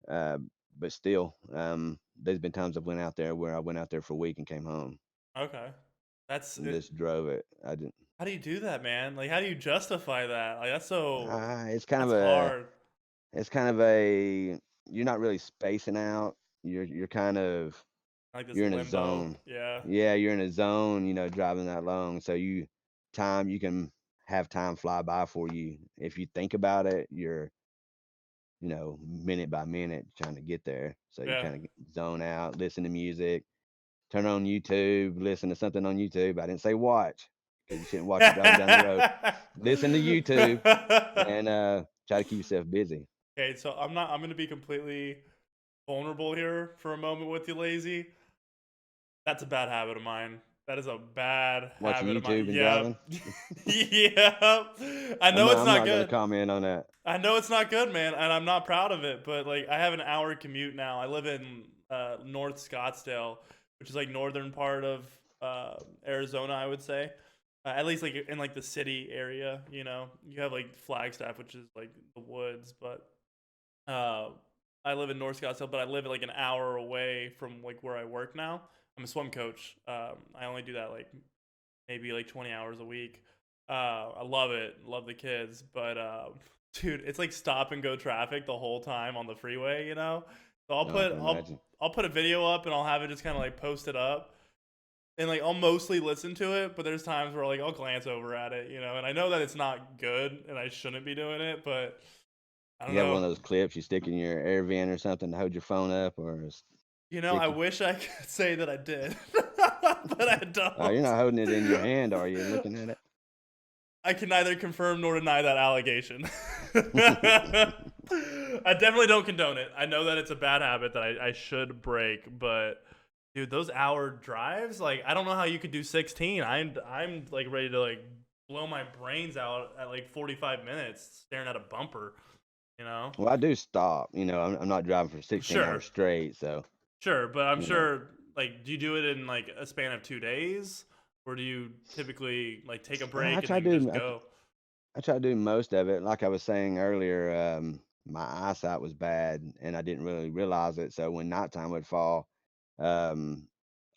Uh, but still, there's been times I've went out there where I went out there for a week and came home Okay. That's and just drove it. I didn't. how do you do that, man? Like how do you justify that? Like It's kind of that's hard. you're not really spacing out. You're kind of Like this you're in a limbo. zone. Yeah. Yeah, you're in a zone, driving that long. So you can have time fly by for you. If you think about it, you're, minute by minute trying to get there. So you Yeah. kind of zone out, listen to music, turn on YouTube, listen to something on YouTube. I didn't say watch because you shouldn't watch it driving down the road. Listen to YouTube and try to keep yourself busy. Okay, so I'm gonna be completely vulnerable here for a moment with you, Lazy. That's a bad habit of mine. That is a bad Watching habit of mine. YouTube and Yep. driving. Yep. I know it's I'm not not gonna good. comment on that. I know it's not good, man, and I'm not proud of it, but like I have an hour commute now. I live in North Scottsdale, which is like northern part of Arizona, I would say. At least like in like the city area, you know. You have like Flagstaff, which is like the woods, but uh, I live in North Scottsdale, but I live like an hour away from like where I work now. I'm a swim coach. I only do that like maybe like 20 hours a week. I love it, love the kids, but dude, it's like stop and go traffic the whole time on the freeway, you know. So No, I can imagine. I'll put a video up and I'll have it just kind of like post it up, and like I'll mostly listen to it, but there's times where like I'll glance over at it, you know, and I know that it's not good and I shouldn't be doing it, but I don't You have know. one of those clips you stick in your air vent or something to hold your phone up, or You know, stick. I wish I could say that I did, but I You're don't. not holding it in your hand, are you? Looking at I can neither confirm nor deny that allegation. it. I definitely don't condone it. I know that it's a bad habit that I should break, but dude, those hour drives, like I don't know how you could do 16. I'm like ready to like blow my brains out at like 45 minutes staring at a bumper, you know? Well, I do stop. I'm not driving for 16 Sure. hours straight, so Sure, but I'm you know. sure like do you do it in like a span of 2 days or do you typically like take a I break and try then to just do. go? I try to do most of it. Like I was saying earlier, my eyesight was bad, and I didn't really realize it. So when nighttime would fall, um,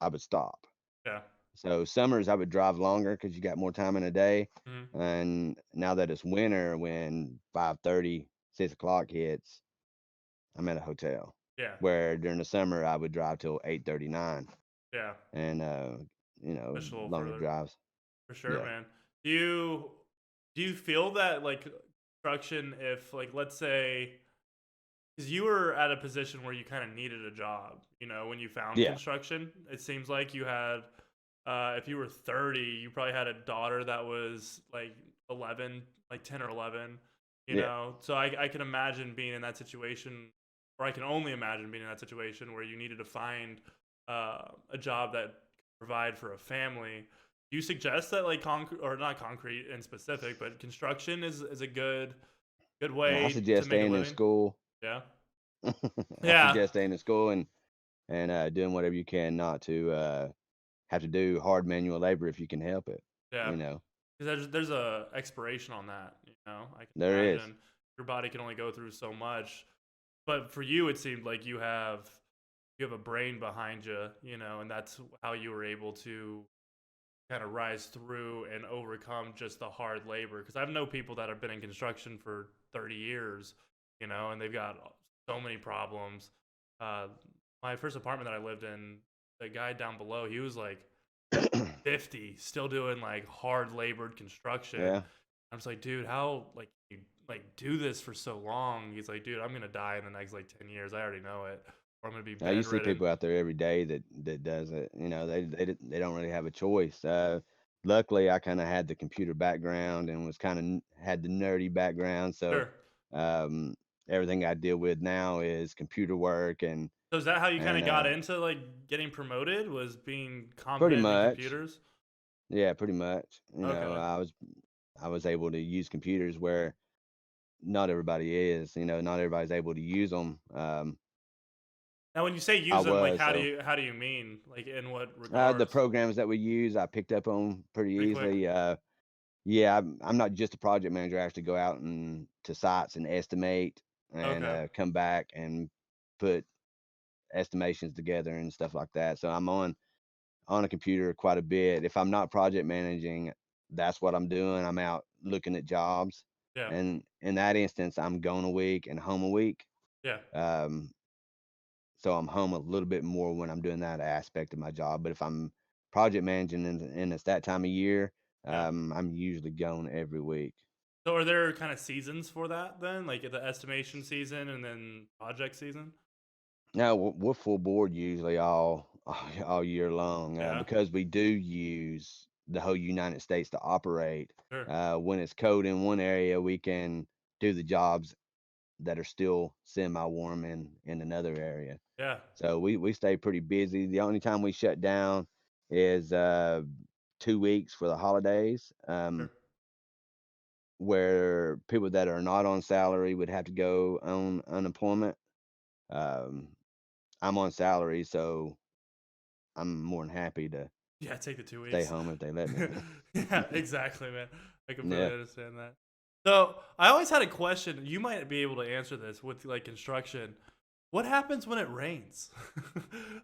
I would stop. Yeah. So summers I would drive longer because you got more time in a day. Mhm. And now that it's winter, when 5:30, 6 o'clock hits, I'm at a hotel. Yeah. Where during the summer I would drive till 8:39, Yeah. and Push a little longer further. drives. For sure, Yeah, man. Do you feel that like construction if like let's say because you were at a position where you kind of needed a job, you know, when you found yeah, construction, it seems like you had if you were 30, you probably had a daughter that was like 11, like 10 or 11, you yeah. know. So I can imagine being in that situation, or I can only imagine being in that situation where you needed to find a job that could provide for a family. Do you suggest that like concrete or not concrete in specific, but construction is a good I way to suggest make a staying in living? school. Yeah. I Yeah. suggest staying in school and doing whatever you can not to have to do hard manual labor if you can help it. Yeah. You know, Because there's a expiration on that, you know. I can there is. imagine your body can only go through so much. But for you, it seemed like you have a brain behind you, you know, and that's how you were able to kind of rise through and overcome just the hard labor. Because I've known people that have been in construction for 30 years, you know, and they've got so many problems. Uh, my first apartment that I lived in, the guy down below, he was like 50, still doing like hard labored construction. Yeah. I'm just like, dude, how like you like do this for so long? He's like, dude, I'm gonna die in the next like 10 years. I already know it, or I'm gonna be You see bedridden. people out there every day that does it. They don't really have a choice. Luckily, I kind of had the computer background and was kind of had the nerdy background, so Sure. um, everything I deal with now is computer work So is that how you kind and of got into like getting promoted? Was being pretty competent in much, computers? yeah, pretty much. Okay. I was able to use computers where not everybody is. Not everybody's able to use them. Now, when you say I use them, like was so. how do you mean? Like in what The regards? programs that we use, I picked up on pretty Pretty quick. easily. Yeah, I'm not just a project manager. I actually go out and to sites and estimate and Okay. come back and put estimations together and stuff like that. So I'm on a computer quite a bit. If I'm not project managing, that's what I'm doing. I'm out looking at jobs, Yeah. and in that instance, I'm gone a week and home a week. Yeah. Um, so I'm home a little bit more when I'm doing that aspect of my job. But if I'm project managing and it's that time of year, Yeah. I'm usually gone every week. So are there kind of seasons for that then? Like the estimation season and then project season? Now we're full board usually all year long Yeah. because we do use the whole United States to operate. Sure. When it's cold in one area, we can do the jobs that are still semi-warm in another area. Yeah. So we stay pretty busy. The only time we shut down is 2 weeks for the holidays, Sure. where people that are not on salary would have to go on unemployment. Um, I'm on salary, so I'm more than happy to Yeah, take the two stay weeks. home if they let me. Yeah, exactly, man. I completely Yeah, understand that. So I always had a question. You might be able to answer this with like construction. What happens when it rains?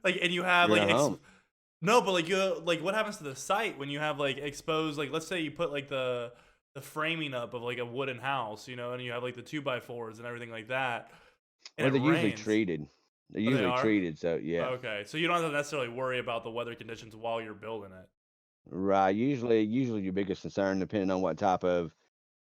Like, and you have you're like not home. no, but like you like what happens to the site when you have like exposed like let's say you put like the framing up of like a wooden house, you know, and you have like the 2x4s and everything like that, and Well, it they're usually rains. treated. They're Oh, they usually are? treated, so yeah. Okay. So you don't have to necessarily worry about the weather conditions while you're building it. Right. Usually your biggest concern, depending on what type of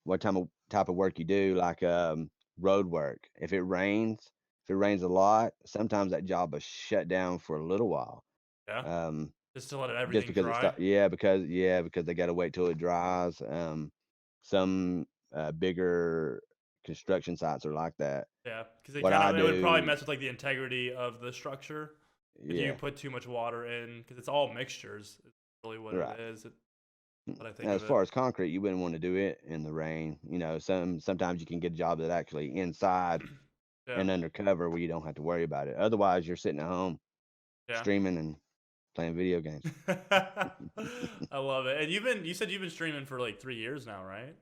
work you do, like road work. If it rains a lot, sometimes that job is shut down for a little while. Yeah. Um, Just to let just everything because dry. because they got to wait till it dries. Some bigger construction sites are like that. Yeah, because What I it would probably do, mess with like the integrity of the structure if you yeah, put too much water in, because it's all mixtures. Is really what it right. is. What I think Now, as of it. far as concrete, you wouldn't want to do it in the rain. Sometimes you can get a job that actually inside Yeah, and undercover where you don't have to worry about it. Otherwise, you're sitting at home yeah. streaming and playing video games. I love it. And you said you've been streaming for like 3 years now, right?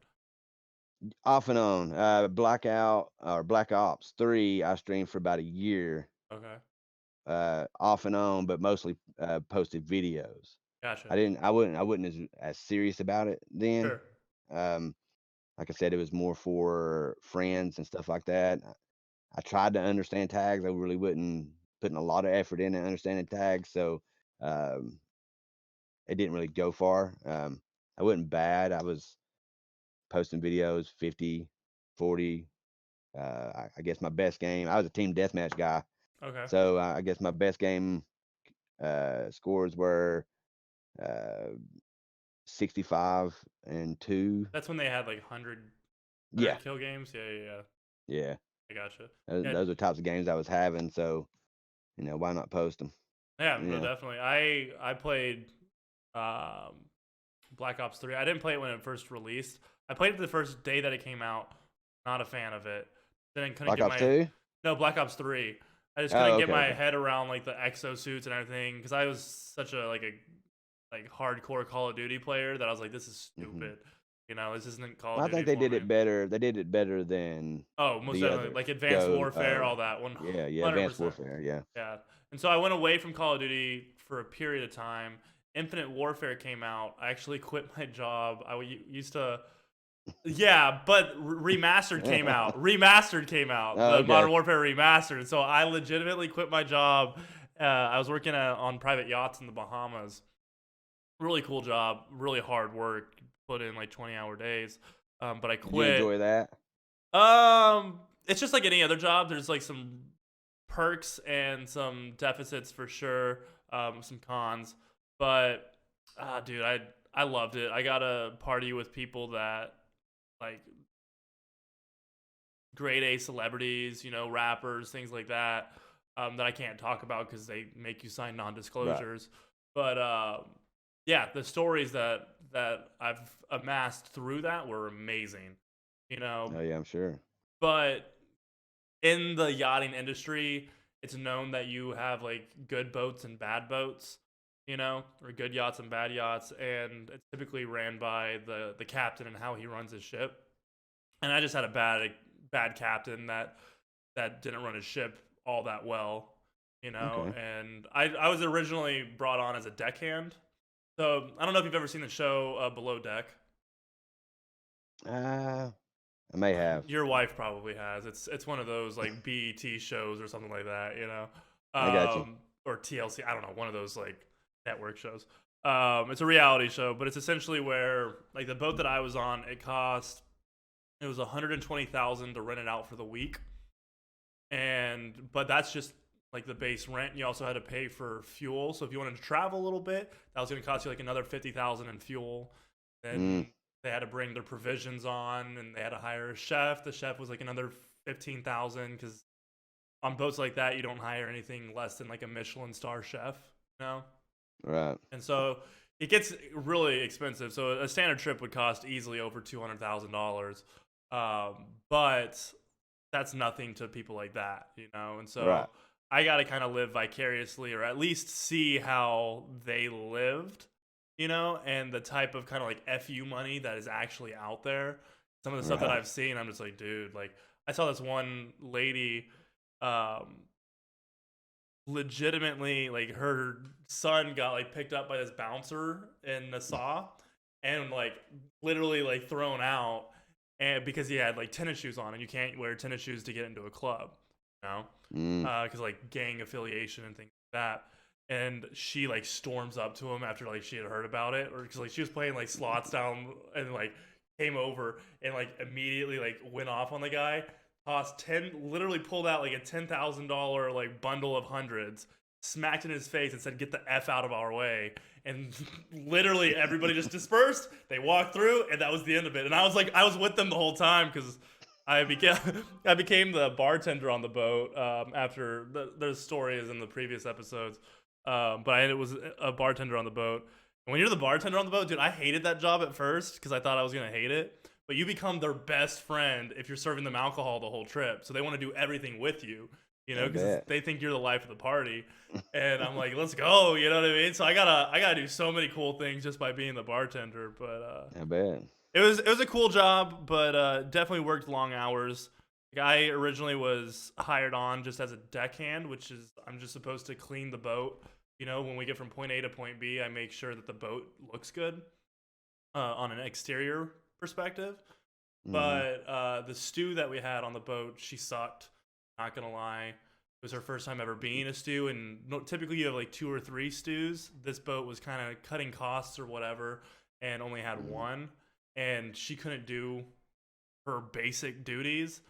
Off and on. Blackout or Black Ops 3, I streamed for about a year, Okay, off and on, but mostly posted videos. gotcha. I wasn't as serious about it then. Sure. Um, like I said, it was more for friends and stuff like that. I tried to understand tags. I really wasn't putting a lot of effort into understanding tags, so um, it didn't really go far. I wasn't bad. I was posting videos 50, 40. I guess my best game. I was a team deathmatch guy, Okay. so I guess my best game scores were uh, 65-2. That's when they had like Yeah, kill games. Yeah, yeah, yeah. yeah. I gotcha. Those, Yeah, those are types of games I was having. So why not post them? yeah, no, Yeah, definitely. I played um Black Ops 3. I didn't play it when it first released. I played it the first day that it came out. Not a fan of it. Then couldn't Black get Ops my 2. no Black Ops 3. I just couldn't Oh, get okay, my okay. head around like the exosuits and everything because I was such a like hardcore Call of Duty player that I was like, this is hmm stupid. You know, this isn't Call of Well, I Duty think they for did me. it better. They did it better than Oh, most the definitely. others. Like Advanced Go, Warfare, all that. yeah, yeah, Advanced 100%. Warfare, yeah. Yeah. And so I went away from Call of Duty for a period of time. Infinite Warfare came out. I actually quit my job. Used to. Yeah, but remastered came out. Remastered came out. Oh, The Modern okay. Warfare remastered. So I legitimately quit my job. I was working on private yachts in the Bahamas. Really cool job. Really hard work. Put in like 20-hour days. But I Did you quit. enjoy that? It's just like any other job. There's like some perks and some deficits for sure. Some cons, but dude, I loved it. I got to party with people that like grade A celebrities, you know, rappers, things like that. That I can't talk about because they make you sign Right. non-disclosures. But yeah, the stories that I've amassed through that were amazing. You know, Oh, yeah, I'm sure. but in the yachting industry, it's known that you have like good boats and bad boats, you know, or good yachts and bad yachts, and it's typically ran by the captain and how he runs his ship. And I just had a bad captain that didn't run his ship all that well, you know. Okay. And I was originally brought on as a deckhand, so I don't know if you've ever seen the show Below Deck. Uh, I may have. Your wife probably has. It's one of those like BET shows or something like that, you know, I got you. or TLC. I don't know, one of those like network shows. It's a reality show, but it's essentially where like the boat that I was on, it was 120,000 to rent it out for the week, and but that's just like the base rent. You also had to pay for fuel, so if you wanted to travel a little bit, that was going to cost you like another 50,000 in fuel. Mm, Then they had to bring their provisions on, and they had to hire a chef. The chef was like another 15,000 because on boats like that, you don't hire anything less than like a Michelin star chef. You know? Right. And so it gets really expensive. So a standard trip would cost easily over $200,000, but that's nothing to people like that, you know. And Right. so I got to kind of live vicariously, or at least see how they lived, you know, and the type of kind of like fu money that is actually out there. Some of the stuff that Right. I've seen, I'm just like, dude, like I saw this one lady. Um, Legitimately, like her son got like picked up by this bouncer in Nassau and like literally like thrown out, and because he had like tennis shoes on, and you can't wear tennis shoes to get into a club, you know, Mm. because like gang affiliation and things like that. And she like storms up to him after like she had heard about it, or because like she was playing like slots down, and like came over and like immediately like went off on the guy, tossed 10, literally pulled out like a $10,000 like bundle of hundreds, smacked in his face and said, "Get the F out of our way." And literally everybody just dispersed. They walked through, and that was the end of it. And I was like, I was with them the whole time because I became I became the bartender on the boat, after the story is in the previous episodes. But I was a bartender on the boat. And when you're the bartender on the boat, dude, I hated that job at first because I thought I was gonna hate it. But you become their best friend if you're serving them alcohol the whole trip. So they want to do everything with you, you know, I because bet. they think you're the life of the party. And I'm like, let's go, you know what I mean? So I gotta do so many cool things just by being the bartender. But I bet. it was a cool job, but definitely worked long hours. Like, I originally was hired on just as a deckhand, which is I'm just supposed to clean the boat. You know, when we get from point A to point B, I make sure that the boat looks good on an exterior perspective. Mm-hmm. But the stew that we had on the boat, she sucked. Not gonna lie, it was her first time ever being a stew, and typically you have like two or three stews. This boat was kind of cutting costs or whatever, and only had Mm-hmm. one, and she couldn't do her basic duties,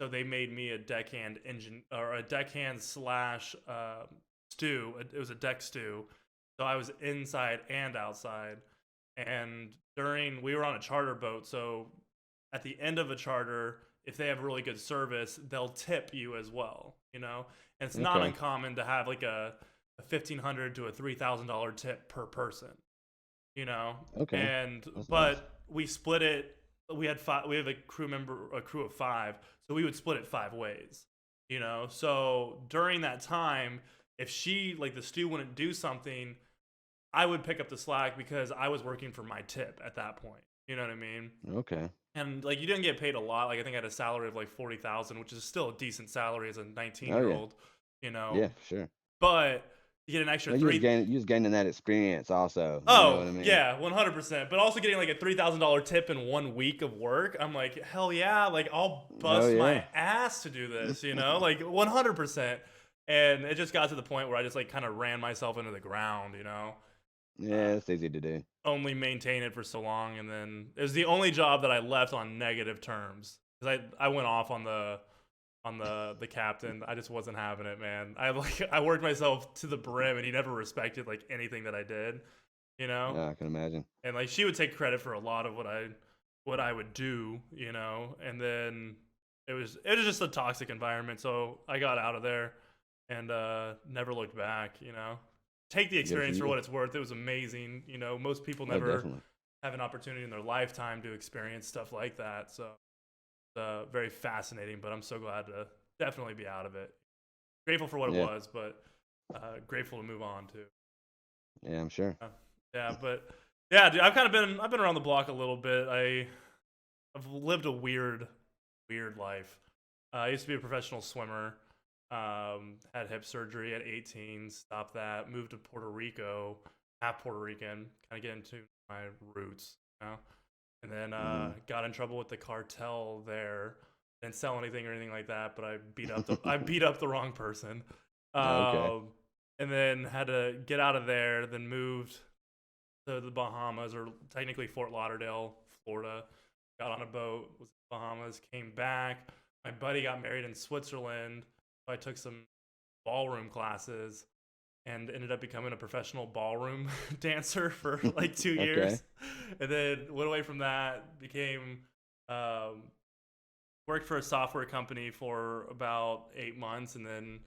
so they made me a deckhand engine, or a deckhand slash stew. It was a deck stew, so I was inside and outside. And during we were on a charter boat, so at the end of a charter, if they have really good service, they'll tip you as well, you know. And it's not Okay. uncommon to have like a $1,500 to a $3,000 tip per person, you know. Okay. And That's nice. but we split it. We had five. We have a crew of five, so we would split it five ways, you know. So during that time, if she like the stew wouldn't do something, I would pick up the slack because I was working for my tip at that point. You know what I mean? Okay. And like you didn't get paid a lot. Like I think I had a salary of like 40,000, which is still a decent salary as a 19 Oh year yeah. old, you know. Yeah, sure. But you get an extra Well, three. you was gaining that experience also. You know what Oh I mean? yeah, 100%. But also getting like a $3,000 tip in 1 week of work. I'm like, hell yeah! Like I'll Oh bust yeah. my ass to do this, you know, like 100%. And it just got to the point where I just like kind of ran myself into the ground, you know. Yeah, it's easy to do. Only maintain it for so long, and then it was the only job that I left on negative terms because I went off on the captain. I just wasn't having it, man. I worked myself to the brim, and he never respected like anything that I did, you know. Yeah, I can imagine. And like she would take credit for a lot of what I would do, you know. And then it was just a toxic environment, so I got out of there and never looked back, you know. Take the Good for experience for you. what it's worth. It was amazing, you know. Most people Oh, never definitely. have an opportunity in their lifetime to experience stuff like that, so very fascinating. But I'm so glad to definitely be out of it. Grateful for what it Yeah. was, but grateful to move on too. Yeah, I'm sure. Yeah, but yeah, dude, I've been around the block a little bit. I've lived a weird life. I used to be a professional swimmer. Had hip surgery at 18. Stopped that. Moved to Puerto Rico. Half Puerto Rican. Kind of get into my roots, you know. And then Hmm. got in trouble with the cartel there. Didn't sell anything or anything like that, but I beat up the wrong person. Okay. Um, and then had to get out of there. Then moved to the Bahamas, or technically Fort Lauderdale, Florida. Got on a boat, was in the Bahamas, came back. My buddy got married in Switzerland, so I took some ballroom classes and ended up becoming a professional ballroom dancer for like 2 years. Okay. And then went away from that, became um, worked for a software company for about 8 months, and then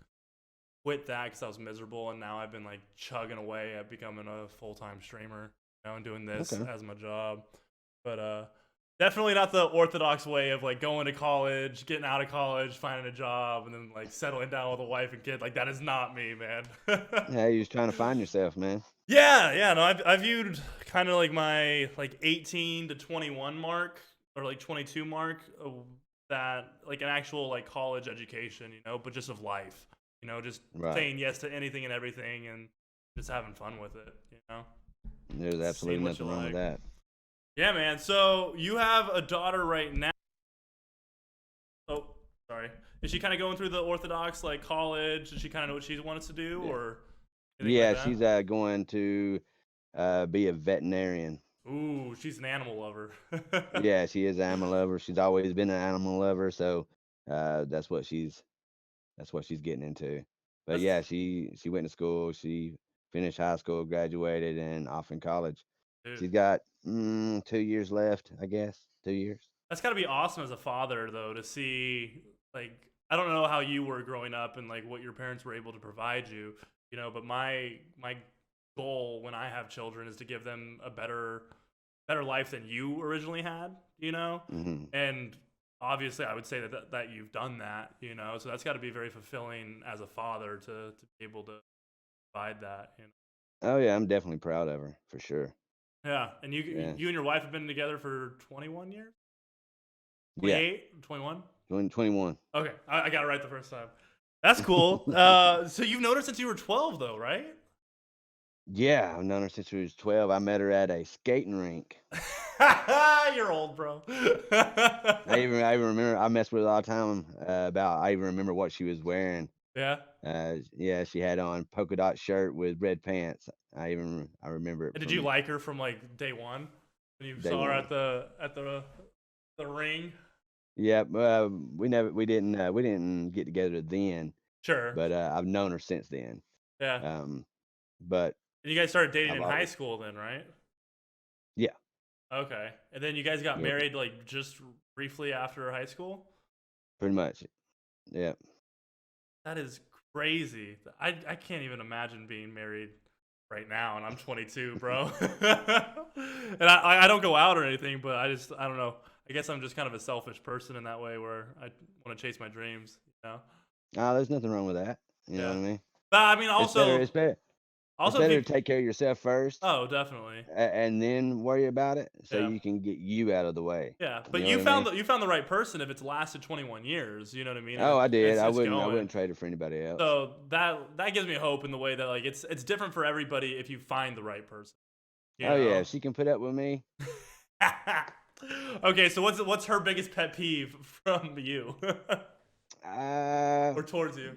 quit that because I was miserable, and now I've been like chugging away at becoming a full-time streamer, and doing this Okay. as my job. But definitely not the orthodox way of like going to college, getting out of college, finding a job, and then like settling down with a wife and kid. Like that is not me, man. Hey, you're just trying to find yourself, man. Yeah. No, I viewed kind of like my like 18 to 21 mark, or like 22 mark of that, like an actual like college education, but just of life, just Right. saying yes to anything and everything and just having fun with it. There's Seeing absolutely what you nothing wrong with like. that. Yeah, man. So you have a daughter right now. Oh, sorry. Is she kind of going through the orthodox like college? Does she kind of know what she wants to do, Yeah. or anything like Yeah, that? she's going to be a veterinarian. Ooh, she's an animal lover. Yeah, she is an animal lover. She's always been an animal lover, so that's what she's getting into. But That's yeah, she went to school. She finished high school, graduated, and off in college. dude. She's got 2 years left, I guess. 2 years. That's got to be awesome as a father, though, to see. Like, I don't know how you were growing up and like what your parents were able to provide you, but my goal when I have children is to give them a better life than you originally had. Hmm. And obviously, I would say that you've done that. So that's got to be very fulfilling as a father to be able to provide that. Oh yeah, I'm definitely proud of her for sure. Yeah, and you Yeah, you and your wife have been together for 21 years, yeah. 28, 21. 21. Okay, I got it right the first time. That's cool. So you've known her since you were 12, though, right? Yeah, I've known her since she was 12. I met her at a skating rink. You're old, bro. I even remember I messed with her all the time about. I even remember what she was wearing. Yeah. Yeah, she had on polka dot shirt with red pants. I remember it And did you from like her from like day one when you day saw her one. at the ring? Yeah, we didn't get together then, Sure. but I've known her since then. Yeah. Um, but And you guys started dating I've in high always school then, right? yeah, Okay. And then you guys got yep, married like just briefly after high school? pretty much. Yeah. That is crazy. I can't even imagine being married right now, and I'm 22, bro. And I don't go out or anything, but I don't know. I guess I'm just kind of a selfish person in that way, where I want to chase my dreams. There's nothing wrong with that. You know what Yeah. I mean? But I mean, It's better. also, It's also better to people. take care of yourself first, Oh, definitely. and then worry about it, so Yeah. you can get you out of the way. Yeah, You but know what I mean? you found the right person if it's lasted 21 years. You know what I mean? And Oh, I did. it's I it's wouldn't. I going. wouldn't trade it for anybody else. So that gives me hope in the way that like it's different for everybody if you find the right person. You Oh yeah, know. if she can put up with me. Okay, so what's her biggest pet peeve from you Uh, or towards you?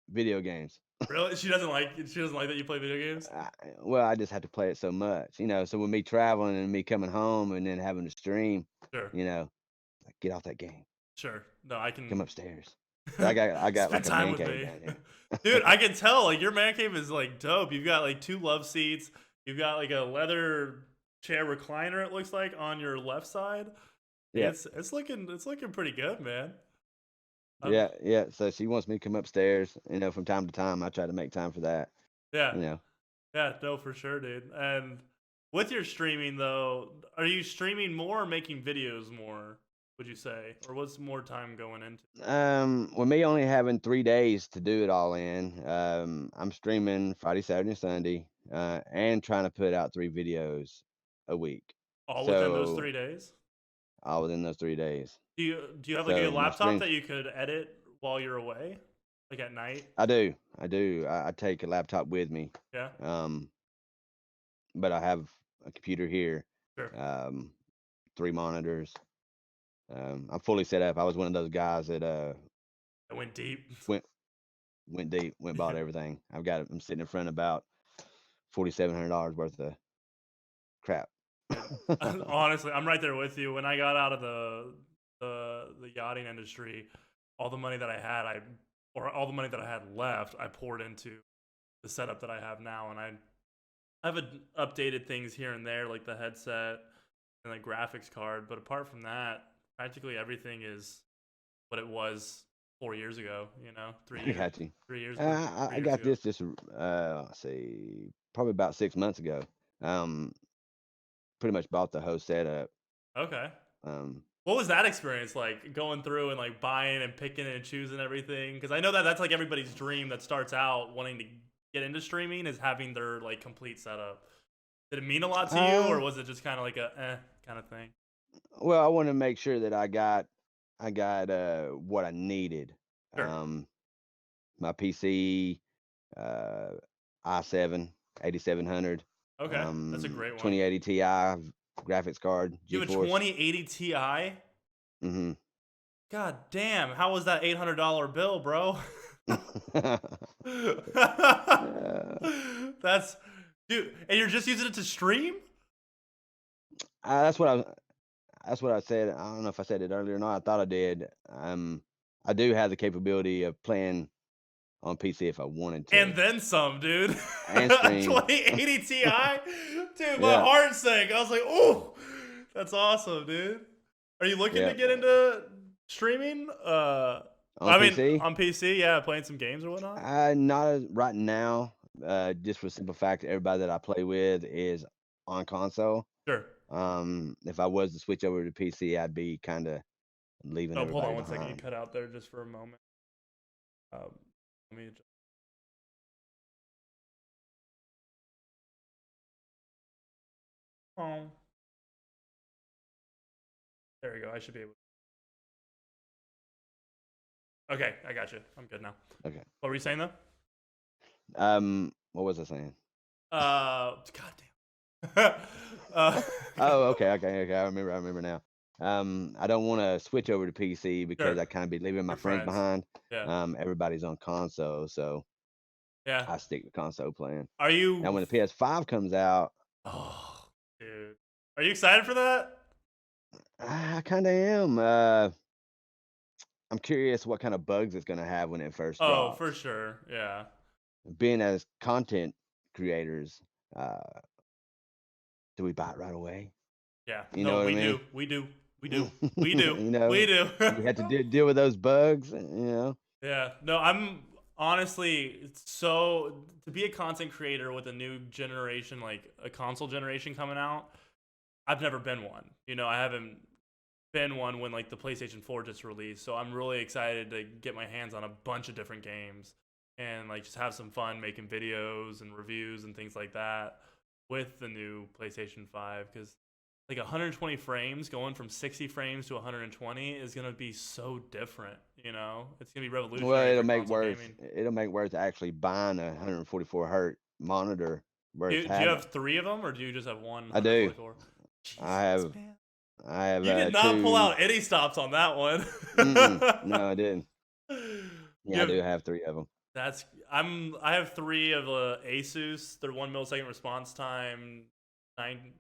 Video games. Really, she doesn't like that you play video games. I, well, I just have to play it so much, So with me traveling and me coming home and then having to stream, Sure, like get off that game, sure. No, I come can upstairs. So I got spend like a time man with cave me, down here. dude. I can tell like your man cave is like dope. You've got like two love seats. You've got like a leather chair recliner. It looks like on your left side. Like, Yeah, it's looking pretty good, man. Um, yeah, yeah. So she wants me to come upstairs. From time to time, I try to make time for that. yeah, You know. yeah, no, for sure, dude. And with your streaming though, are you streaming more or making videos more? Would you say, or what's more time going into? With me only having 3 days to do it all in, I'm streaming Friday, Saturday, and Sunday, and trying to put out 3 videos a week. All within those So 3 days? all within those 3 days. Do you have like a So my laptop streams, that you could edit while you're away, like at night? I do, I do. I take a laptop with me, Yeah, um, but I have a computer here, sure. um, 3 monitors. I'm fully set up. I was one of those guys that I went deep. went went deep, bought Yeah. everything. I'm sitting in front of about $4,700 worth of crap. Dude, honestly, I'm right there with you. When I got out of the yachting industry, all the money that I had, or all the money that I had left, I poured into the setup that I have now, and I've updated things here and there, like the headset and the graphics card. But apart from that, practically everything is what it was 4 years ago. 3 I years. got you. 3 years. I 3 years got ago. this just let's see, probably about 6 months ago. Um, Pretty much bought the whole setup. Okay. Um, What was that experience like, going through and like buying and picking and choosing everything? Because I know that that's like everybody's dream that starts out wanting to get into streaming, is having their like complete setup. Did it mean a lot to you, uh, or was it just kind of like a kind of thing? well, I want to make sure that I got what I needed. Sure. My PC, uh, i7 8700, Okay, that's a great one. 2080 Ti graphics card, You have a GeForce. 2080 Ti. Hmm. God damn! How was that $800 bill, bro? uh, That's, dude, and you're just using it to stream? that's what I that's what I said. I don't know if I said it earlier or not. I thought I did. I do have the capability of playing on PC if I wanted And to, then some, dude. and stream. 2080 Ti, dude. My Yeah, heart sank. I was like, "Oh, that's awesome, dude." Are you looking yeah. to get into streaming? On I mean, PC, on PC, yeah, playing some games or whatnot. not right now. Just for the simple fact that everybody that I play with is on console. Sure. If I was to switch over to PC, I'd be kind of leaving Oh, hold on everybody one second. You behind. cut out there just for a moment. Um, let me. Oh, there we go. I should be able. Okay, I got you. I'm good now. Okay. What were you saying though? What was I saying? Goddamn. uh, Oh, okay. I remember now. I don't want to switch over to PC because sure. I kind of be leaving my Your friends friends. behind. Yeah. Everybody's on console, so Yeah. I stick to console playing. Are Now, you? when the PS5 comes out, Oh, dude. Are you excited for that? I kind of am. I'm curious what kind of bugs it's gonna have when it first Oh, for drops. sure. Yeah. Being as content creators, uh, do we buy it right away? Yeah. You No, know what I we mean? do. We do. We do. We do. You We know, do. you have to deal with those bugs. Yeah. No, I'm honestly so, to be a content creator with a new generation, like a console generation coming out. I've never been one. I haven't been one when like the PlayStation 4 just released. So I'm really excited to get my hands on a bunch of different games and like just have some fun making videos and reviews and things like that with the new PlayStation 5, because like 120 frames going from 60 frames to 120 is going to be so different. It's going to be Well, revolutionary for console gaming. it'll make worth actually buying a 144 hertz monitor versus Do you having. have three of them, or do you just have one I do. 144? I Jesus, have man. I have You did not pull two. out any stops on that one. No, I didn't. You Yeah, I have do have three of them. that's I have three of Asus. They're 1 millisecond response time, 9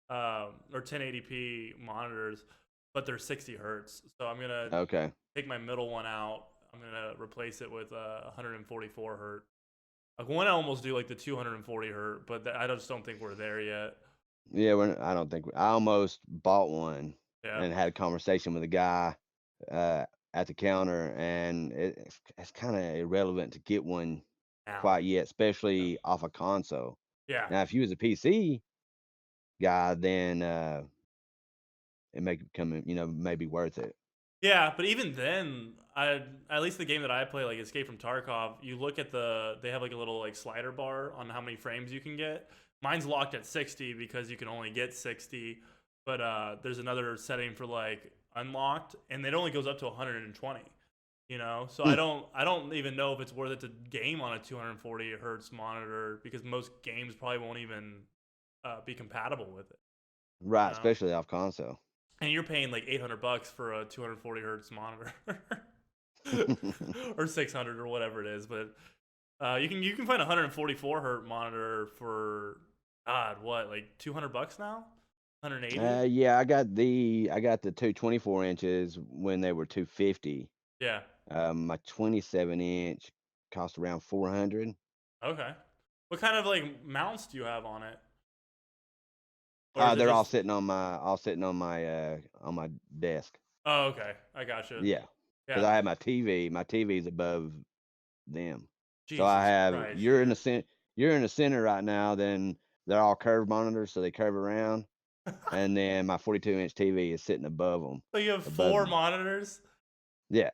or 1080p monitors, but they're 60 hertz. So I'm gonna Okay. take my middle one out. I'm gonna replace it with 144 hertz. I want to almost do like the 240 hertz, but I just don't think we're there yet. Yeah, I don't think I almost bought one Yeah. and had a conversation with a guy uh, at the counter, and it's kind of irrelevant to get one Now. quite yet, especially off a console. Yeah. Now, if you was a PC guy, then it may become, maybe worth it. Yeah, but even then, at least the game that I play, like Escape from Tarkov, you look at they have like a little like slider bar on how many frames you can get. Mine's locked at 60 because you can only get 60, but there's another setting for like unlocked, and it only goes up to 120. So Hmm. I don't even know if it's worth it to game on a 240 hertz monitor, because most games probably won't even be compatible with it. You Right, know. especially off console. And you're paying like $800 for a 240 hertz monitor, or 600 or whatever it is. But you can find a 144 hertz monitor for, God, what, like $200 now, 180. Yeah, I got the two 24 inches when they were 250. Yeah. My 27-inch cost around 400. Okay. What kind of like mounts do you have on it, or is it They're just? all sitting on my desk. Oh, okay. I gotcha. Yeah. because Yeah. I have my TV. My TV's above them. So I Jesus have Christ, dude. you're in the center right now. Then they're all curved monitors, so they curve around. And then my 42-inch TV is sitting above them, So you have above four me. monitors? Yeah,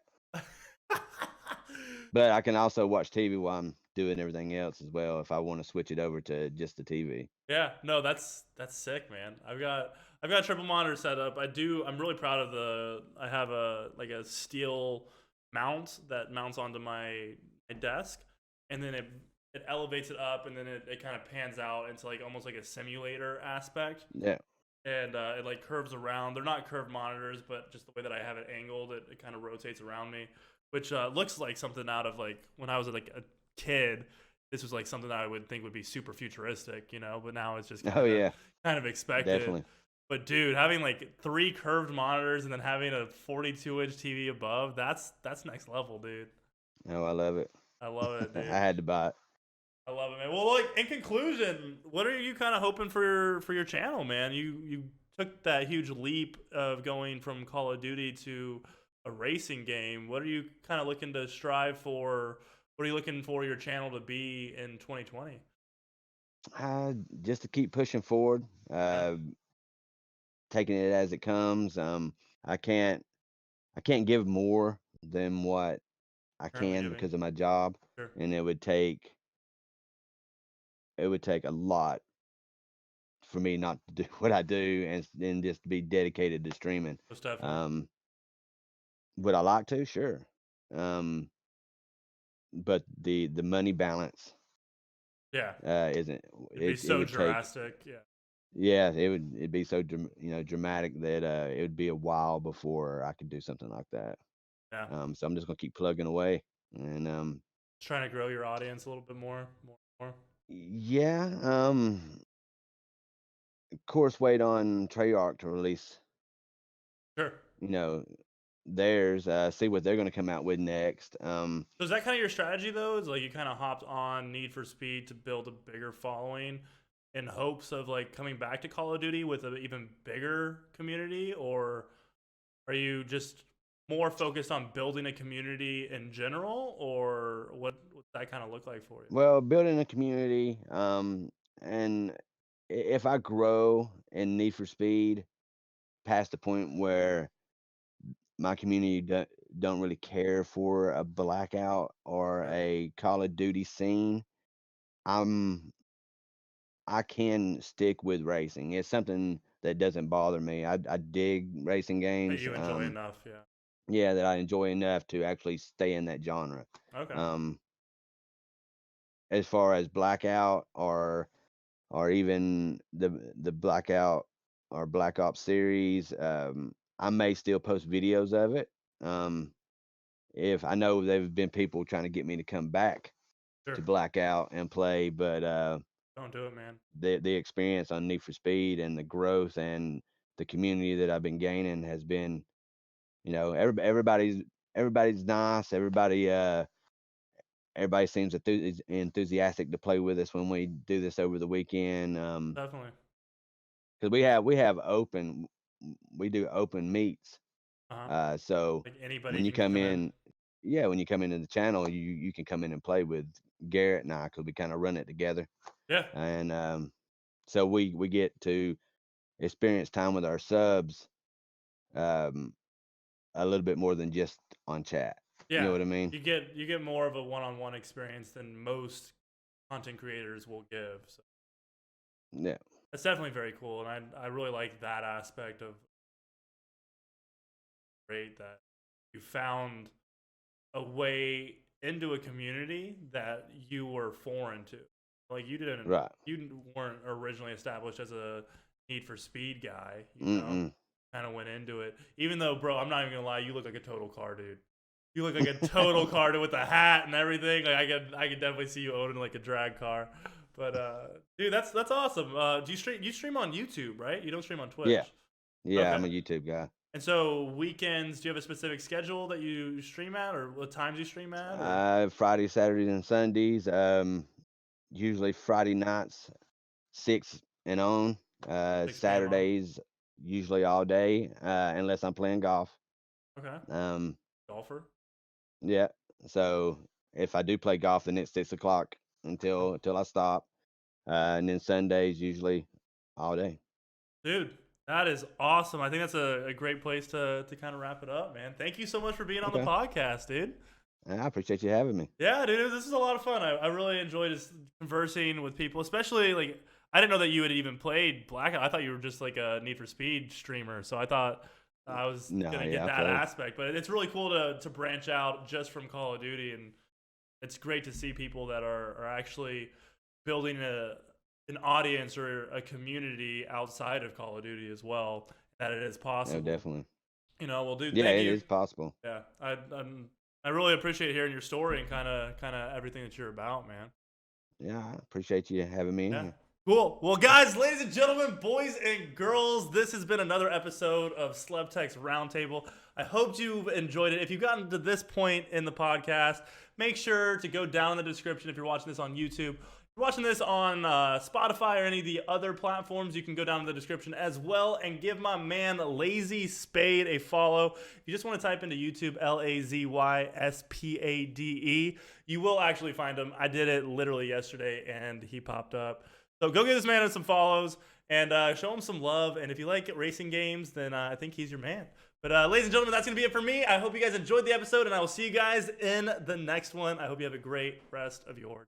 but I can also watch TV while I'm doing everything else as well if I want to switch it over to just the TV. Yeah, no, that's sick, man. I've got a triple monitor set up. I'm really proud of I have a like a steel mount that mounts onto my desk, and then it elevates it up, and then it kind of pans out into like almost like a simulator aspect, Yeah. and it like curves around. They're not curved monitors, but just the way that I have it angled, it kind of rotates around me, which looks like something out of like when I was like a kid. This was like something that I would think would be super futuristic, you know, but now it's just Oh yeah, kind of expected. definitely. But dude, having like three curved monitors and then having a 42-inch TV above, that's next level, dude. Oh, I love it. I love it, I dude. had to buy it. I love it, man. Well, like in conclusion, what are you kind of hoping for your channel, man? You took that huge leap of going from Call of Duty to a racing game. What are you kind of looking to strive for? What are you looking for your channel to be in 2020? Just to keep pushing forward, Yeah, taking it as it comes. I can't I can't give more than what I currently can giving. because of my job, Sure, and it would take a lot for me not to do what I do and just be dedicated to streaming. most definitely. Um, would I like to? Sure. Um, but the money balance Yeah, isn't. it'd be It so would take. drastic. Yeah, Yeah, it'd be so dramatic that it would be a while before I could do something like that. yeah. So I'm just gonna keep plugging away, and Just trying to grow your audience a little bit more. yeah, of course, wait on Treyarch to release, Sure. you know, theirs. See what they're gonna come out with next. So is that kind of your strategy though? Is like you kind of hopped on Need for Speed to build a bigger following in hopes of like coming back to Call of Duty with an even bigger community, or are you just more focused on building a community in general, or what that kind of look like for you? Well, building a community, and if I grow in Need for Speed past the point where my community don't really care for a blackout or Sure. a Call of Duty scene, I'm I can stick with racing. It's something that doesn't bother me. I dig racing That games. you enjoy enough, yeah. Yeah, that I enjoy enough to actually stay in that genre. Okay. Um, as far as blackout or even the blackout or Black Ops series, I may still post videos of it. Um, if I know there've been people trying to get me to come back Sure. to Blackout and play, but Don't do it, man. the experience on Need for Speed and the growth and the community that I've been gaining has been, everybody's nice. Everybody seems enthusiastic to play with us when we do this over the weekend. Definitely. Because we do open meets. Uh huh. So Like anybody when you can come come in. in, yeah, when you come into the channel, you can come in and play with Garrett and I because we kind of run it together, Yeah. and so we get to experience time with our subs um, a little bit more than just on chat. You know Yeah. what I mean? You get more of a one-on-one experience than most content creators will give. So Yeah, that's definitely very cool, and I really like that aspect of great that you found a way into a community that you were foreign to. Like right. you weren't originally established as a Need for Speed guy, you know. Mm-mm. Kind of went into it. Even though, bro, I'm not even gonna lie, you look like a total car dude. You look like a total car dude with a hat and everything. Like I could definitely see you owning like a drag car. But dude, that's awesome. Do you stream on YouTube, right? You don't stream on Yeah, Twitch. yeah. Okay. I'm a YouTube guy. And so weekends, do you have a specific schedule that you stream at, or what times you stream at, or Fridays, Saturdays, and Sundays. Usually Friday nights 6 and on. 6 p.m. on? Saturdays usually all day, unless I'm playing golf. Okay. Um, golfer. Yeah. So if I do play golf, then it's 6 o'clock until I stop. And then Sundays usually all day. Dude, that is awesome. I think that's a great place to kind of wrap it up, man. Thank you so much for being on the Okay. podcast, dude. And I appreciate you having me. Yeah, dude, this is a lot of fun. I really enjoyed just conversing with people, especially like I didn't know that you had even played Blackout. I thought you were just like a Need for Speed streamer, so I thought I was No, gonna get yeah, I that play. aspect. But it's really cool to branch out just from Call of Duty, and it's great to see people that are actually building an audience or a community outside of Call of Duty as well. That it is No, possible. definitely. Well, dude, Yeah, thank it you. is possible. Yeah, I really appreciate hearing your story and kind of everything that you're about, man. Yeah, I appreciate you having me in Yeah. here. Cool. Well, guys, ladies and gentlemen, boys and girls, this has been another episode of Slevtek's Roundtable. I hope you've enjoyed it. If you've gotten to this point in the podcast, make sure to go down in the description if you're watching this on YouTube. If you're watching this on Spotify or any of the other platforms, you can go down in the description as well and give my man Lazy Spade a follow. If you just want to type into YouTube, LazySpade, you will actually find him. I did it literally yesterday and he popped up. So go give this man some follows and show him some love. And if you like racing games, then I think he's your man. But ladies and gentlemen, that's going to be it for me. I hope you guys enjoyed the episode, and I will see you guys in the next one. I hope you have a great rest of your